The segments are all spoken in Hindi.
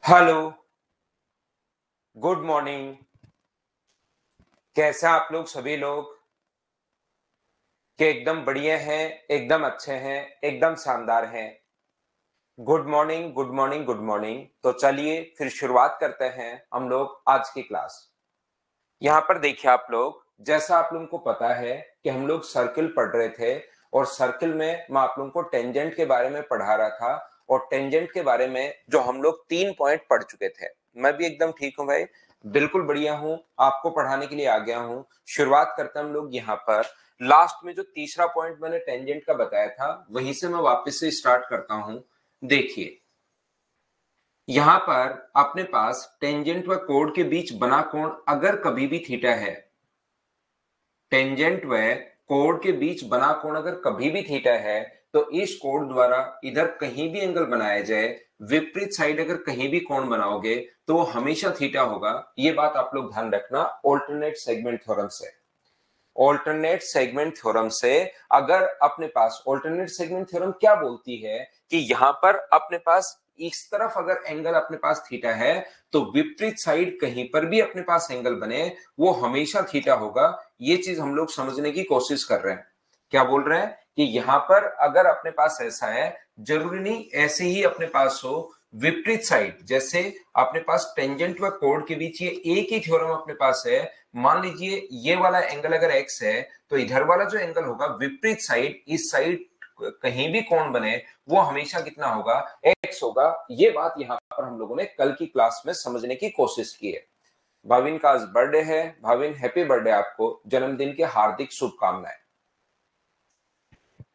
Hello, good morning. कैसे आप लोग सभी लोग? कि एकदम बढ़िया हैं, एकदम अच्छे हैं, एकदम शानदार हैं। Good morning, good morning, good morning. तो चलिए फिर शुरुआत करते हैं हम लोग आज की क्लास। यहाँ पर देखिए आप लोग, जैसा आप लोगों को पता है कि हम लोग सर्किल पढ़ रहे थे और सर्किल में मैं आप लोगों को टेंजेंट के बारे में पढ़ा रहा था और टेंजेंट के बारे में जो हम लोग 3 पॉइंट पढ़ चुके थे। मैं भी एकदम ठीक हूं भाई, बिल्कुल बढ़िया हूं, आपको पढ़ाने के लिए आ गया हूं। शुरुआत करते हैं हम लोग यहाँ पर। लास्ट में जो तीसरा पॉइंट मैंने टेंजेंट का बताया था वहीं से मैं वापस से स्टार्ट करता हूं। देखिए यहां पर अपने पास टेंजेंट व कोण के बीच बना कोण अगर कभी भी थीटा है, टेंजेंट व कोण के बीच बना कोण अगर कभी भी थीटा है, तो इस कोण द्वारा इधर कहीं भी एंगल बनाया जाए, विपरीत साइड अगर कहीं भी कोण बनाओगे तो हमेशा थीटा होगा। ये बात आप लोग ध्यान रखना। ऑल्टरनेट सेगमेंट थ्योरम से, ऑल्टरनेट सेगमेंट थ्योरम से अगर अपने पास ऑल्टरनेट सेगमेंट थ्योरम क्या बोलती है कि यहां पर अपने पास इस तरफ अगर एंगल अपने पास थीटा है तो विपरीत साइड कहीं पर भी अपने पास एंगल बने वो हमेशा थीटा होगा। ये चीज हम लोग समझने की कोशिश कर रहे हैं। क्या बोल रहे हैं कि यहां पर अगर अपने पास ऐसा है, जरूरी नहीं ऐसे ही अपने पास हो, विपरीत साइड जैसे अपने पास टेंजेंट व कोण के बीच ये एक ही थ्योरम अपने पास है। मान लीजिए ये वाला एंगल अगर x है तो इधर वाला जो एंगल होगा विपरीत साइड, इस साइड कहीं भी कोण बने वो हमेशा कितना होगा, x होगा। ये बात यहां पर हम लोगों ने कल की क्लास में समझने की कोशिश की है। भाविन का आज बर्थडे है। भाविन हैप्पी बर्थडे, आपको जन्मदिन की हार्दिक शुभकामनाएं।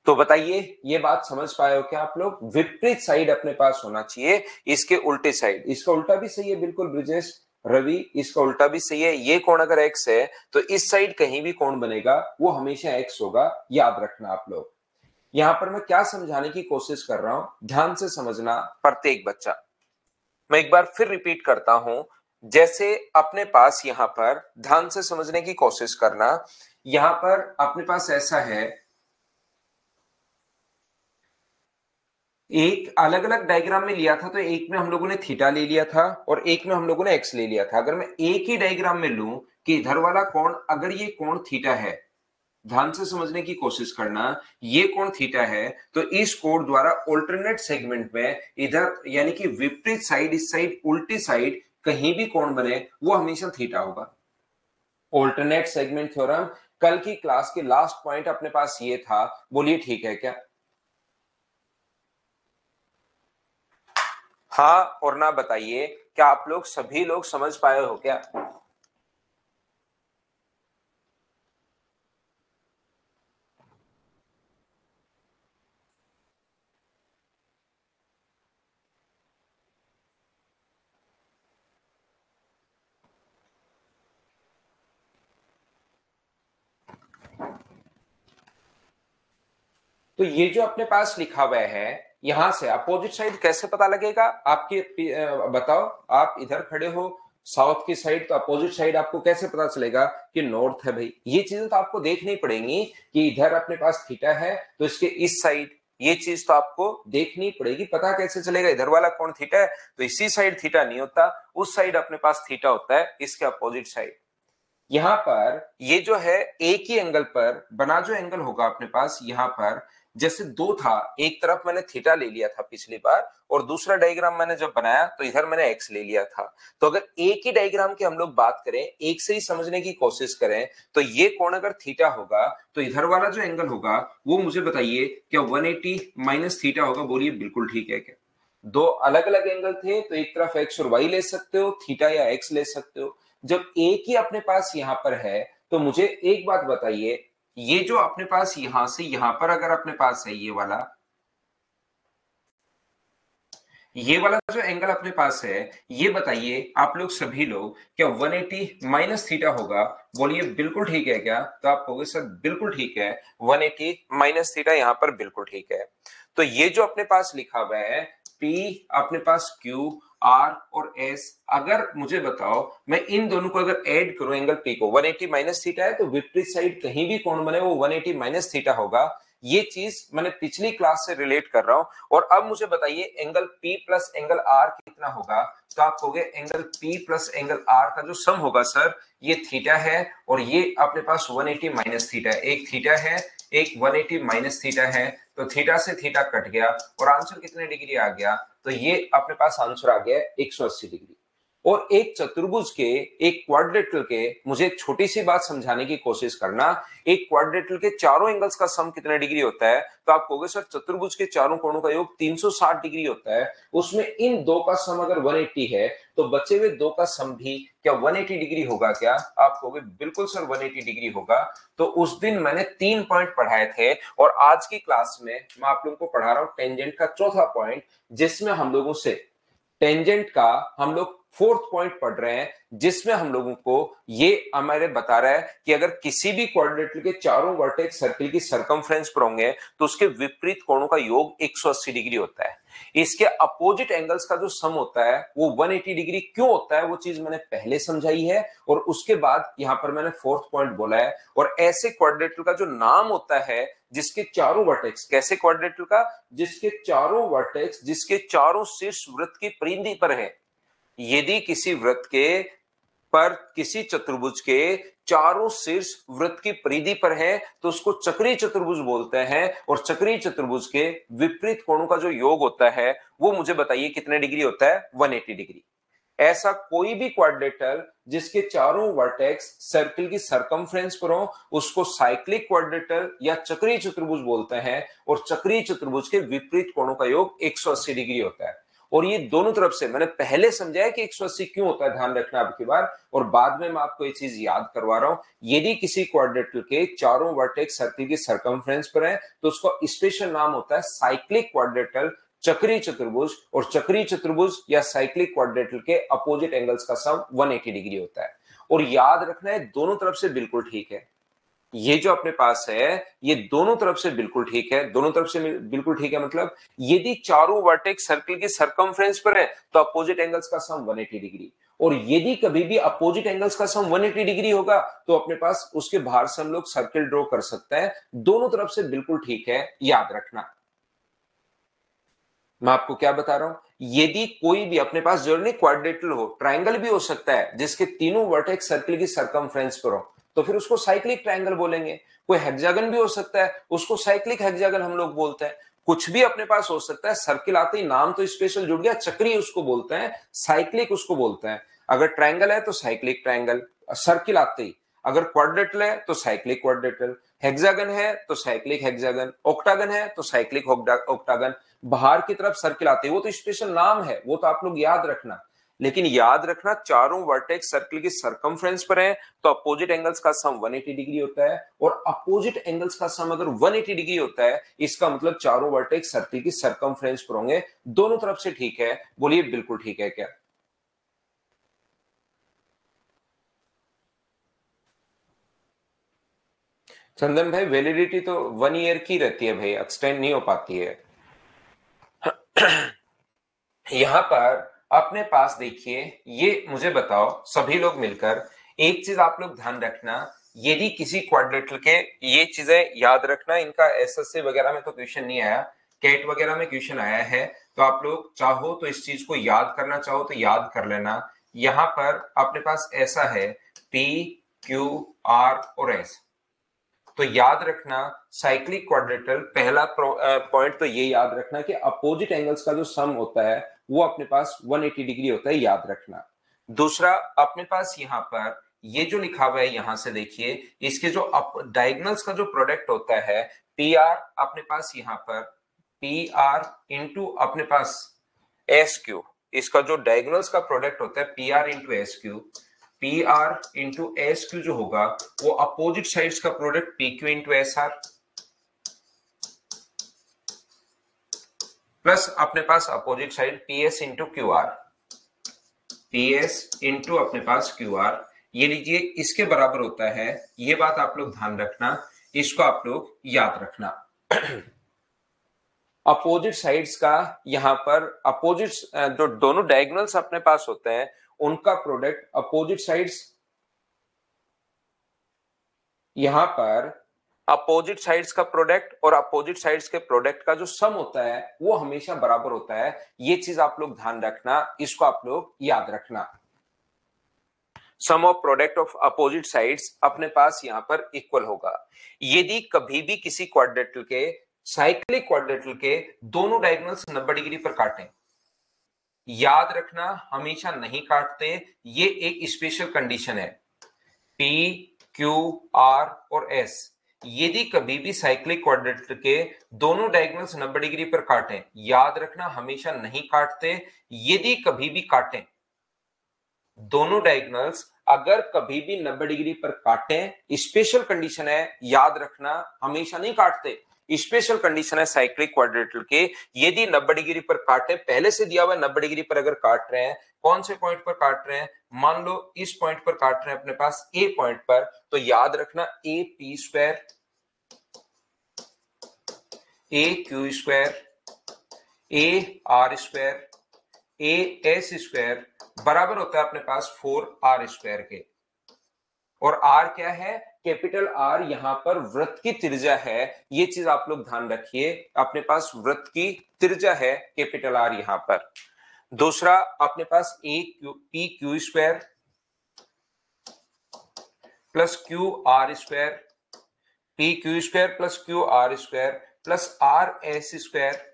तो बताइए ये बात समझ पाए हो क्या आप लोग? विपरीत साइड अपने पास होना चाहिए, इसके उल्टे साइड। इसका उल्टा भी सही है बिल्कुल ब्रिजेश, रवि इसका उल्टा भी सही है। ये कोण अगर x है तो इस साइड कहीं भी कोण बनेगा वो हमेशा x होगा, याद रखना आप लोग। यहां पर मैं क्या समझाने की कोशिश कर रहा हूं, ध्यान से समझना प्रत्येक बच्चा। मैं एक बार फिर रिपीट करता हूं, जैसे अपने पास यहां पर ध्यान से समझने की कोशिश करना। यहां पर अपने पास ऐसा है, एक अलग अलग डायग्राम में लिया था तो एक में हम लोगों ने थीटा ले लिया था और एक में हम लोगों ने एक्स ले लिया था। अगर मैं एक ही डायग्राम में लूं कि इधर वाला कोण अगर ये कोण थीटा है, ध्यान से समझने की कोशिश करना, ये कोण थीटा है तो इस कोण द्वारा ऑल्टरनेट सेगमेंट में इधर यानी कि विपरीत साइड, इस साइड उल्टी साइड कहीं भी कोण बने वो हमेशा थीटा होगा। ऑल्टरनेट सेगमेंट थ्योरम कल की क्लास के लास्ट पॉइंट अपने पास ये था। बोलिए ठीक है क्या? हाँ और ना बताइए, क्या आप लोग सभी लोग समझ पाए हो क्या? तो ये जो अपने पास लिखा हुआ है, यहां से अपोजिट साइड कैसे पता लगेगा आपके बताओ। आप इधर खड़े हो साउथ की साइड, तो अपोजिट साइड आपको कैसे पता चलेगा कि नॉर्थ है भाई? ये चीजें तो आपको देखनी पड़ेंगी कि इधर अपने पास थीटा है तो इसके इस साइड, ये चीज तो आपको देखनी पड़ेगी। पता कैसे चलेगा इधर वाला कौन थीटा है? तो इसी साइड थीटा नहीं होता, उस साइड अपने पास थीटा होता है, इसके अपोजिट साइड। यहां पर ये जो है एक ही एंगल पर बना जो एंगल होगा अपने पास, यहां पर जैसे दो था, एक तरफ मैंने थीटा ले लिया था पिछली बार और दूसरा डायग्राम मैंने जब बनाया तो इधर मैंने एक्स ले लिया था। तो अगर एक ही डायग्राम की हम लोग बात करें, एक से ही समझने की कोशिश करें, तो ये कोण अगर थीटा होगा तो इधर वाला जो एंगल होगा वो मुझे बताइए क्या 180 माइनस थीटा होगा? बोलिए बिल्कुल ठीक है क्या? दो अलग अलग एंगल थे तो एक तरफ एक्स और वाई ले सकते हो, थीटा या एक्स ले सकते हो। जब एक ही अपने पास यहां पर है तो मुझे एक बात बताइए, ये जो अपने पास यहां से यहां पर अगर अपने पास है ये वाला जो एंगल अपने पास है, ये बताइए आप लोग सभी लोग क्या 180 माइनस थीटा होगा? बोलिए बिल्कुल ठीक है क्या? तो आप कहोगे सर बिल्कुल ठीक है, 180 माइनस थीटा यहाँ पर बिल्कुल ठीक है। तो ये जो अपने पास लिखा हुआ है P, अपने पास Q, R और S, अगर मुझे बताओ मैं इन दोनों को अगर ऐड करूं एंगल P को, 180 माइनस थीटा है तो विपरीत साइड कहीं भी कोण बने वो 180 माइनस थीटा होगा। ये चीज मैंने पिछली क्लास से रिलेट कर रहा हूं। और अब मुझे बताइए angle P plus angle R कितना होगा। तो आप कहोगे angle P plus angle R का जो सम होगा सर ये थीटा है और ये अपने पास 180 माइनस थीटा है। एक थीटा है एक 180 माइनस थीटा है, तो थीटा से थीटा कट गया और आंसर कितने डिग्री आ गया। तो ये अपने पास आंसर आ गया 180 डिग्री। और एक चतुर्भुज के एक क्वाड्रेटल के, मुझे एक छोटी सी बात समझाने की कोशिश करना, एक क्वाड्रेटल के चारों एंगल्स का सम कितने डिग्री होता है। तो आप कहोगे सर चतुर्भुज के चारों कोणों का योग 360 डिग्री होता है, उसमें इन दो का सम अगर 180 है तो बचे हुए दो का सम भी क्या 180 डिग्री होगा क्या। आप कहोगे बिल्कुल सर 180 डिग्री होगा। तो उस दिन मैंने 3 पॉइंट पढ़ाए थे और आज की क्लास में मैं आप लोगों को पढ़ा रहा हूं टेंजेंट का चौथा पॉइंट, जिसमें हम लोगों से टेंजेंट का हम लोग फोर्थ पॉइंट पढ़ रहे हैं, जिसमें हम लोगों को ये हमारे बता रहा है कि अगर किसी भी क्वाड्रेटल के चारों वर्टेक्स सर्किल की सरकमफ्रेंस पर होंगे तो उसके विपरीत कोणों का योग 180 डिग्री होता है। इसके अपोजिट एंगल्स का जो सम होता है वो 180 डिग्री क्यों होता है वो चीज मैंने पहले समझाई है और उसके बाद यहां पर मैंने फोर्थ पॉइंट बोला है। और ऐसे क्वाड्रेटल का जो नाम होता है जिसके चारों वर्टेक्स, कैसे क्वाड्रेटल का, जिसके चारों वर्टेक्स, जिसके चारों शीर्ष वृत्त की परिधि पर है। यदि किसी वृत्त के पर किसी चतुर्भुज के चारों शीर्ष वृत्त की परिधि पर है तो उसको चक्रीय चतुर्भुज बोलते हैं। और चक्रीय चतुर्भुज के विपरीत कोणों का जो योग होता है वो मुझे बताइए कितने डिग्री होता है, 180 डिग्री। ऐसा कोई भी क्वाड्रेटल जिसके चारों वर्टेक्स सर्किल की सरकमफ्रेंस पर हो उसको साइक्लिक क्वाड्रेटल या चक्रीय चतुर्भुज बोलते हैं। और चक्रीय चतुर्भुज के विपरीत कोणों का योग 180 डिग्री होता है। और ये दोनों तरफ से मैंने पहले समझाया कि 180 क्यों होता है, ध्यान रखना आपकी बार। और बाद में मैं आपको ये चीज याद करवा रहा हूं, यदि किसी क्वाड्रेटल के चारों वर्टेक्स सर्किल की सरकमफ्रेंस पर है तो उसका स्पेशल नाम होता है साइक्लिक क्वाड्रेटल, चक्रीय चतुर्भुज। और चक्रीय चतुर्भुज या साइक्लिक क्वाड्रेटल के अपोजिट एंगल्स का सम 180 डिग्री होता है। और याद रखना है दोनों तरफ से बिल्कुल ठीक है, ये जो अपने पास है ये दोनों तरफ से बिल्कुल ठीक है। दोनों तरफ से बिल्कुल ठीक है मतलब यदि चारों वर्टेक्स सर्किल की सरकमफ्रेंस पर है तो अपोजिट एंगल्स का सम 180 डिग्री। और यदि कभी भी अपोजिट एंगल्स का सम 180 डिग्री होगा तो अपने पास उसके बाहर से हम लोग सर्किल ड्रॉ कर सकते हैं। दोनों तरफ से बिल्कुल ठीक है, याद रखना। मैं आपको क्या बता रहा हूं, यदि कोई भी अपने पास जरूरी क्वाड्रेटल हो, ट्राइंगल भी हो सकता है जिसके तीनों वर्टेक्स सर्किल की सरकमफ्रेंस पर हो तो फिर उसको साइक्लिक ट्राइंगल बोलेंगे। कोई हेक्सागन भी हो सकता है, उसको साइक्लिक हेक्सागन हम लोग बोलते हैं। कुछ भी अपने पास हो सकता है, सर्किल आते ही नाम तो स्पेशल जुड़ गया, चक्रीय उसको बोलते हैं, साइक्लिक उसको बोलते हैं। अगर ट्राइंगल है तो साइक्लिक ट्राइंगल, सर्किल आते ही। अगर क्वाड्रेटल है तो साइक्लिक क्वाड्रेटल, हेक्सागन है तो साइक्लिक हेक्सागन, ऑक्टागन है तो साइक्लिक ऑक्टागन। बाहर की तरफ सर्किल आते हैं वो तो स्पेशल नाम है, वो तो आप लोग याद रखना। लेकिन याद रखना चारों वर्टेक्स सर्किल की सरकमफ्रेंस पर है तो अपोजिट एंगल्स का सम 180 डिग्री होता है। और अपोजिट एंगल्स का सम अगर 180 डिग्री होता है इसका मतलब चारों वर्टेक्स सर्किल की सरकमफ्रेंस पर होंगे। दोनों तरफ से ठीक है, बोलिए बिल्कुल ठीक है क्या। चंदन भाई वैलिडिटी तो 1 ईयर की रहती है भाई, एक्सटेंड नहीं हो पाती है। यहां पर अपने पास देखिए, ये मुझे बताओ सभी लोग मिलकर एक चीज आप लोग ध्यान रखना, यदि किसी क्वाड्रेटल के, ये चीजें याद रखना, इनका एसएससी वगैरह में तो क्वेश्चन नहीं आया, कैट वगैरह में क्वेश्चन आया है। तो आप लोग चाहो तो इस चीज को याद करना चाहो तो याद कर लेना। यहां पर अपने पास ऐसा है पी क्यू आर और एस। तो याद रखना साइक्लिक क्वाड्रेटल पहला पॉइंट तो ये याद रखना कि अपोजिट एंगल्स का जो सम होता है वो अपने पास 180 डिग्री होता है, याद रखना। दूसरा अपने पास यहां पर ये जो लिखा हुआ है यहां से देखिए, इसके जो डायगोनल्स का जो प्रोडक्ट होता है पी आर, अपने पास यहां पर पी आर इंटू अपने पास एस क्यू, इसका जो डायगोनल्स का प्रोडक्ट होता है P R into S Q, P R into S Q जो होगा वो अपोजिट साइड्स का product P Q into S R, plus अपने पास opposite side P S into Q R, P S into अपने पास क्यू आर। ये लीजिए इसके बराबर होता है, ये बात आप लोग ध्यान रखना, इसको आप लोग याद रखना। अपोजिट साइड्स का यहां पर अपोजिट जो दोनों डायगोनल्स अपने पास होते हैं उनका प्रोडक्ट अपोजिट साइड्स, यहां पर अपोजिट साइड्स का प्रोडक्ट और अपोजिट साइड्स के प्रोडक्ट का जो सम होता है वो हमेशा बराबर होता है। ये चीज आप लोग ध्यान रखना, इसको आप लोग याद रखना। Sum of product of opposite sides अपने पास यहां पर इक्वल होगा। यदि कभी भी किसी क्वाड्रेटल के, साइक्लिक क्वाड्रेटल के दोनों डायगोनल्स 90 डिग्री पर काटें, याद रखना हमेशा नहीं काटते, ये एक स्पेशल कंडीशन है। P, Q, R और S, यदि कभी भी साइक्लिक क्वाड्रेटल के दोनों डायगोनल्स 90 डिग्री पर काटें, याद रखना हमेशा नहीं काटते, यदि कभी भी काटें दोनों डायगोनल्स अगर कभी भी 90 डिग्री पर काटें, स्पेशल कंडीशन है, याद रखना हमेशा नहीं काटते, स्पेशल कंडीशन है साइक्लिक क्वाड्रेटल के, यदि 90 डिग्री पर काटे, पहले से दिया हुआ 90 डिग्री पर अगर काट रहे हैं, कौन से पॉइंट पर काट रहे हैं, मान लो इस पॉइंट पर काट रहे हैं अपने पास ए पॉइंट पर, तो याद रखना A P square, A Q square, A R square, A S square बराबर होता है अपने पास 4r स्क्वायर के। और r क्या है, कैपिटल R यहां पर वृत्त की त्रिज्या है, ये चीज आप लोग ध्यान रखिए, अपने पास वृत्त की त्रिज्या है कैपिटल R यहां पर। दूसरा अपने पास ए P Q square plus Q R square, P Q square plus Q R square plus R S square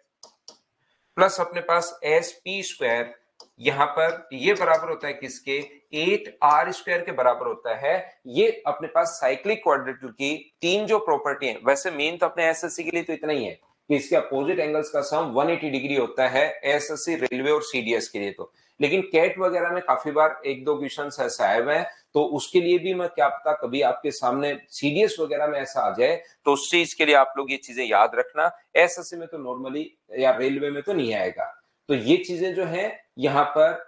plus अपने पास एस पी स्क्वायर, यहां पर ये बराबर होता है किसके, 8r स्क्वायर के बराबर होता है। ये अपने पास साइक्लिक क्वाड्रेटल की तीन जो प्रॉपर्टी है, वैसे मेन तो अपने एसएससी के लिए तो इतना ही है कि इसके अपोजिट एंगल्स का सम 180 डिग्री होता है एसएससी, रेलवे और सीडीएस के लिए तो, लेकिन कैट वगैरह में काफी बार एक दो क्वेश्चन ऐसा आए हुए हैं, तो उसके लिए भी मैं क्या पता कभी आपके सामने सीडीएस वगैरह में ऐसा आ जाए, तो उस चीज के लिए आप लोग ये चीजें याद रखना। एसएससी में तो नॉर्मली या रेलवे में तो नहीं आएगा। तो ये चीजें जो है यहां पर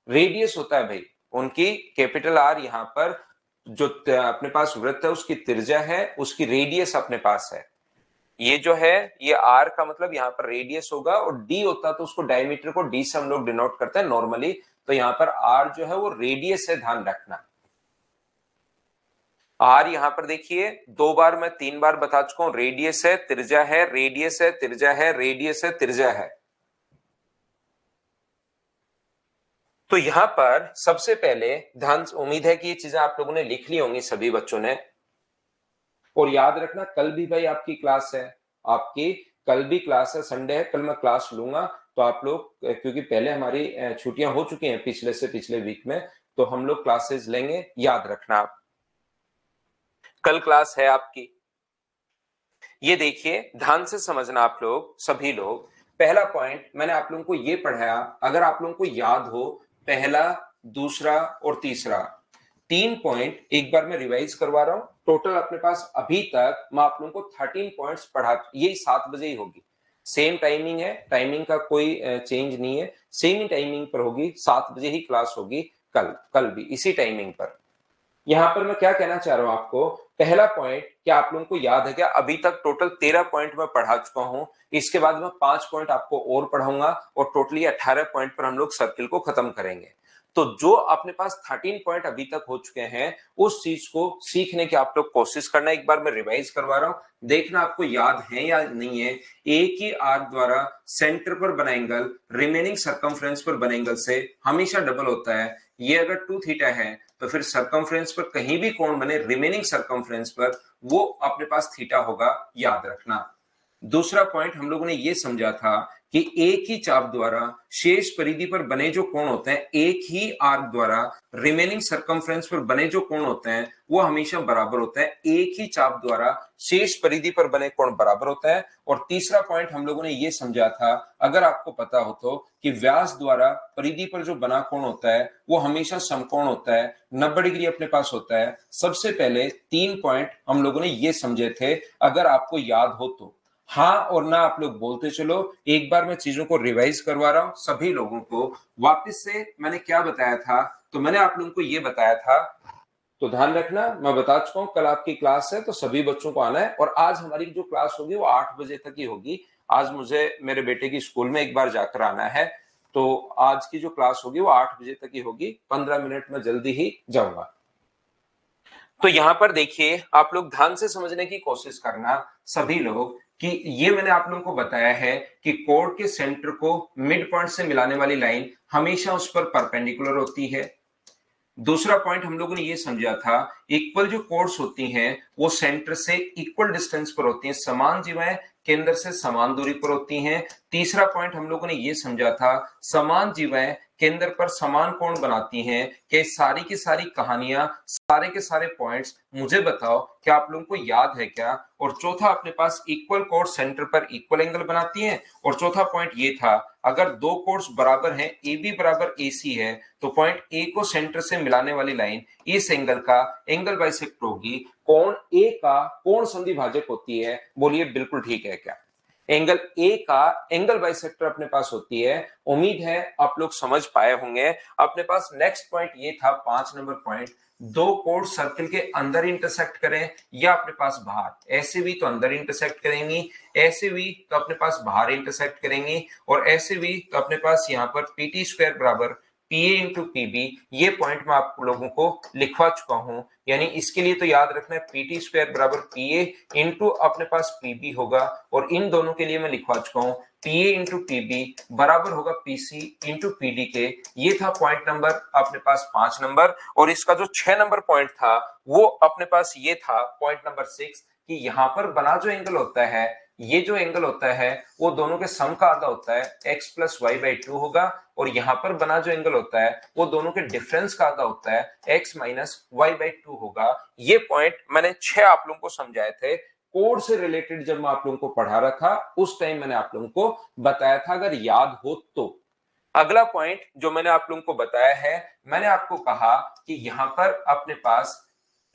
रेडियस होता है भाई उनकी, कैपिटल आर यहां पर जो अपने पास वृत्त है उसकी त्रिज्या है, उसकी रेडियस अपने पास है। ये जो है ये आर का मतलब यहां पर रेडियस होगा, और डी होता तो उसको डायमीटर को डी से हम लोग डिनोट करते हैं नॉर्मली, तो यहां पर आर जो है वो रेडियस है, ध्यान रखना। आर यहां पर देखिए 2 बार मैं 3 बार बता चुका हूं, रेडियस है त्रिज्या है, रेडियस है त्रिज्या है, रेडियस है त्रिज्या है। तो यहां पर सबसे पहले ध्यान, उम्मीद है कि ये चीजें आप लोगों ने लिख ली होंगी सभी बच्चों ने, और याद रखना कल भी भाई आपकी क्लास है, आपकी कल भी क्लास है, संडे है, कल मैं क्लास लूंगा, तो आप लोग क्योंकि पहले हमारी छुट्टियां हो चुकी हैं पिछले से पिछले वीक में, तो हम लोग क्लासेस लेंगे, याद रखना आप कल क्लास है आपकी। ये देखिए ध्यान से समझना आप लोग सभी लोग, पहला पॉइंट मैंने आप लोगों को ये पढ़ाया, अगर आप लोगों को याद हो, पहला दूसरा और तीसरा 3 पॉइंट एक बार मैं रिवाइज करवा रहा हूं, टोटल अपने पास अभी तक मैं आप लोगों को 13 पॉइंट्स पढ़ा, यही 7 बजे ही होगी, सेम टाइमिंग है, टाइमिंग का कोई चेंज नहीं है, सेम ही टाइमिंग पर होगी, 7 बजे ही क्लास होगी कल भी इसी टाइमिंग पर। यहां पर मैं क्या कहना चाह रहा हूं आपको, पहला पॉइंट क्या आप लोगों को याद है क्या, अभी तक टोटल 13 पॉइंट मैं पढ़ा चुका हूं, इसके बाद मैं 5 पॉइंट आपको और पढ़ाऊंगा, और टोटली 18 पॉइंट पर हम लोग सर्किल को खत्म करेंगे। तो जो अपने पास 13 पॉइंट अभी तक हो चुके हैं, उस चीज को सीखने की आप लोग कोशिश करना, एक बार मैं रिवाइज करवा रहा हूं, देखना आपको याद है या नहीं है। एक ही आर्क द्वारा सेंटर पर बना एंगल रिमेनिंग सर्कमफ्रेंस पर बने एंगल से हमेशा डबल होता है। ये अगर 2 थीटा है तो फिर सर्कमफ्रेंस पर कहीं भी कोण बने रिमेनिंग सर्कमफ्रेंस पर, वो अपने पास थीटा होगा, याद रखना। दूसरा पॉइंट हम लोगों ने ये समझा था कि एक ही चाप द्वारा शेष परिधि पर बने जो कोण होते हैं, एक ही आर्क द्वारा रिमेनिंग सर्कमफ्रेंस पर बने जो कोण होते हैं वो हमेशा बराबर होते हैं, एक ही चाप द्वारा शेष परिधि पर बने कोण बराबर होता है। और तीसरा पॉइंट हम लोगों ने ये समझा था, अगर आपको पता हो तो, कि व्यास द्वारा परिधि पर जो बना कोण होता है वो हमेशा समकोण होता है, 90 डिग्री अपने पास होता है। सबसे पहले 3 पॉइंट हम लोगों ने ये समझे थे, अगर आपको याद हो तो हाँ और ना आप लोग बोलते चलो, एक बार मैं चीजों को रिवाइज करवा रहा हूं सभी लोगों को वापस से। मैंने क्या बताया था, तो मैंने आप लोगों को ये बताया था, तो ध्यान रखना, मैं बता चुका हूं कल आपकी क्लास है तो सभी बच्चों को आना है, और आज हमारी जो क्लास होगी वो 8 बजे तक ही होगी। आज मुझे मेरे बेटे की स्कूल में एक बार जाकर आना है, तो आज की जो क्लास होगी वो 8 बजे तक ही होगी, 15 मिनट में जल्दी ही जाऊंगा। तो यहां पर देखिए, आप लोग ध्यान से समझने की कोशिश करना सभी लोग, कि ये मैंने आप लोगों को बताया है कि कोड के सेंटर को मिड पॉइंट से मिलाने वाली लाइन हमेशा उस पर परपेंडिकुलर होती है। दूसरा पॉइंट हम लोगों ने ये समझा था, इक्वल जो कोड्स होती हैं वो सेंटर से इक्वल डिस्टेंस पर होती हैं, समान जीवाएं केंद्र से समान दूरी पर होती हैं। तीसरा पॉइंट हम लोगों ने ये समझा था, समान जीवाएं केंद्र पर समान कोण बनाती हैं। कि सारी की सारी कहानियां, सारे के सारे पॉइंट्स मुझे बताओ कि आप लोगों को याद है क्या। और चौथा अपने पास इक्वल कोड सेंटर पर इक्वल एंगल बनाती हैं। और चौथा पॉइंट ये था, अगर दो कोड्स बराबर हैं, ए बी बराबर ए सी है, तो पॉइंट ए को सेंटर से मिलाने वाली लाइन इस एंगल का एंगल बाइसेक्टर होगी। कोण ए का कोण संधि भाजक होती है। बोलिए बिल्कुल ठीक है क्या। एंगल ए का एंगल बाइसेक्टर अपने पास होती है। उम्मीद है आप लोग समझ पाए होंगे। अपने पास नेक्स्ट पॉइंट ये था 5 नंबर पॉइंट, दो कोड सर्कल के अंदर इंटरसेक्ट करें या अपने पास बाहर, ऐसे भी तो अंदर इंटरसेक्ट करेंगी, ऐसे भी तो अपने पास बाहर इंटरसेक्ट करेंगी, और ऐसे भी तो अपने पास यहाँ पर पीटी स्क्वायर बराबर पीए इंटू पीबी। ये पॉइंट मैं आप लोगों को लिखवा चुका हूं, यानी इसके लिए तो याद रखना है पीटी स्क्वायर बराबर पीए इंटू अपने पास पीबी होगा, और इन दोनों के लिए मैं लिखवा चुका हूं पीए इंटू पीबी बराबर होगा पीसी इंटू पीडी के। ये था पॉइंट नंबर अपने पास 5 नंबर। और इसका जो 6 नंबर पॉइंट था वो अपने पास ये था पॉइंट नंबर 6, कि यहां पर बना जो एंगल होता है, ये जो एंगल होता है वो दोनों के सम का आधा होता है, x प्लस वाई बाई 2 होगा। और यहां पर बना जो एंगल होता है वो दोनों के डिफरेंस का आधा होता है, x माइनस वाई बाई 2 होगा। ये पॉइंट मैंने 6 आप लोगों को समझाए थे। कोड से रिलेटेड जब मैं आप लोगों को पढ़ा रहा था उस टाइम मैंने आप लोगों को बताया था, अगर याद हो तो। अगला पॉइंट जो मैंने आप लोगों को बताया है, मैंने आपको कहा कि यहां पर अपने पास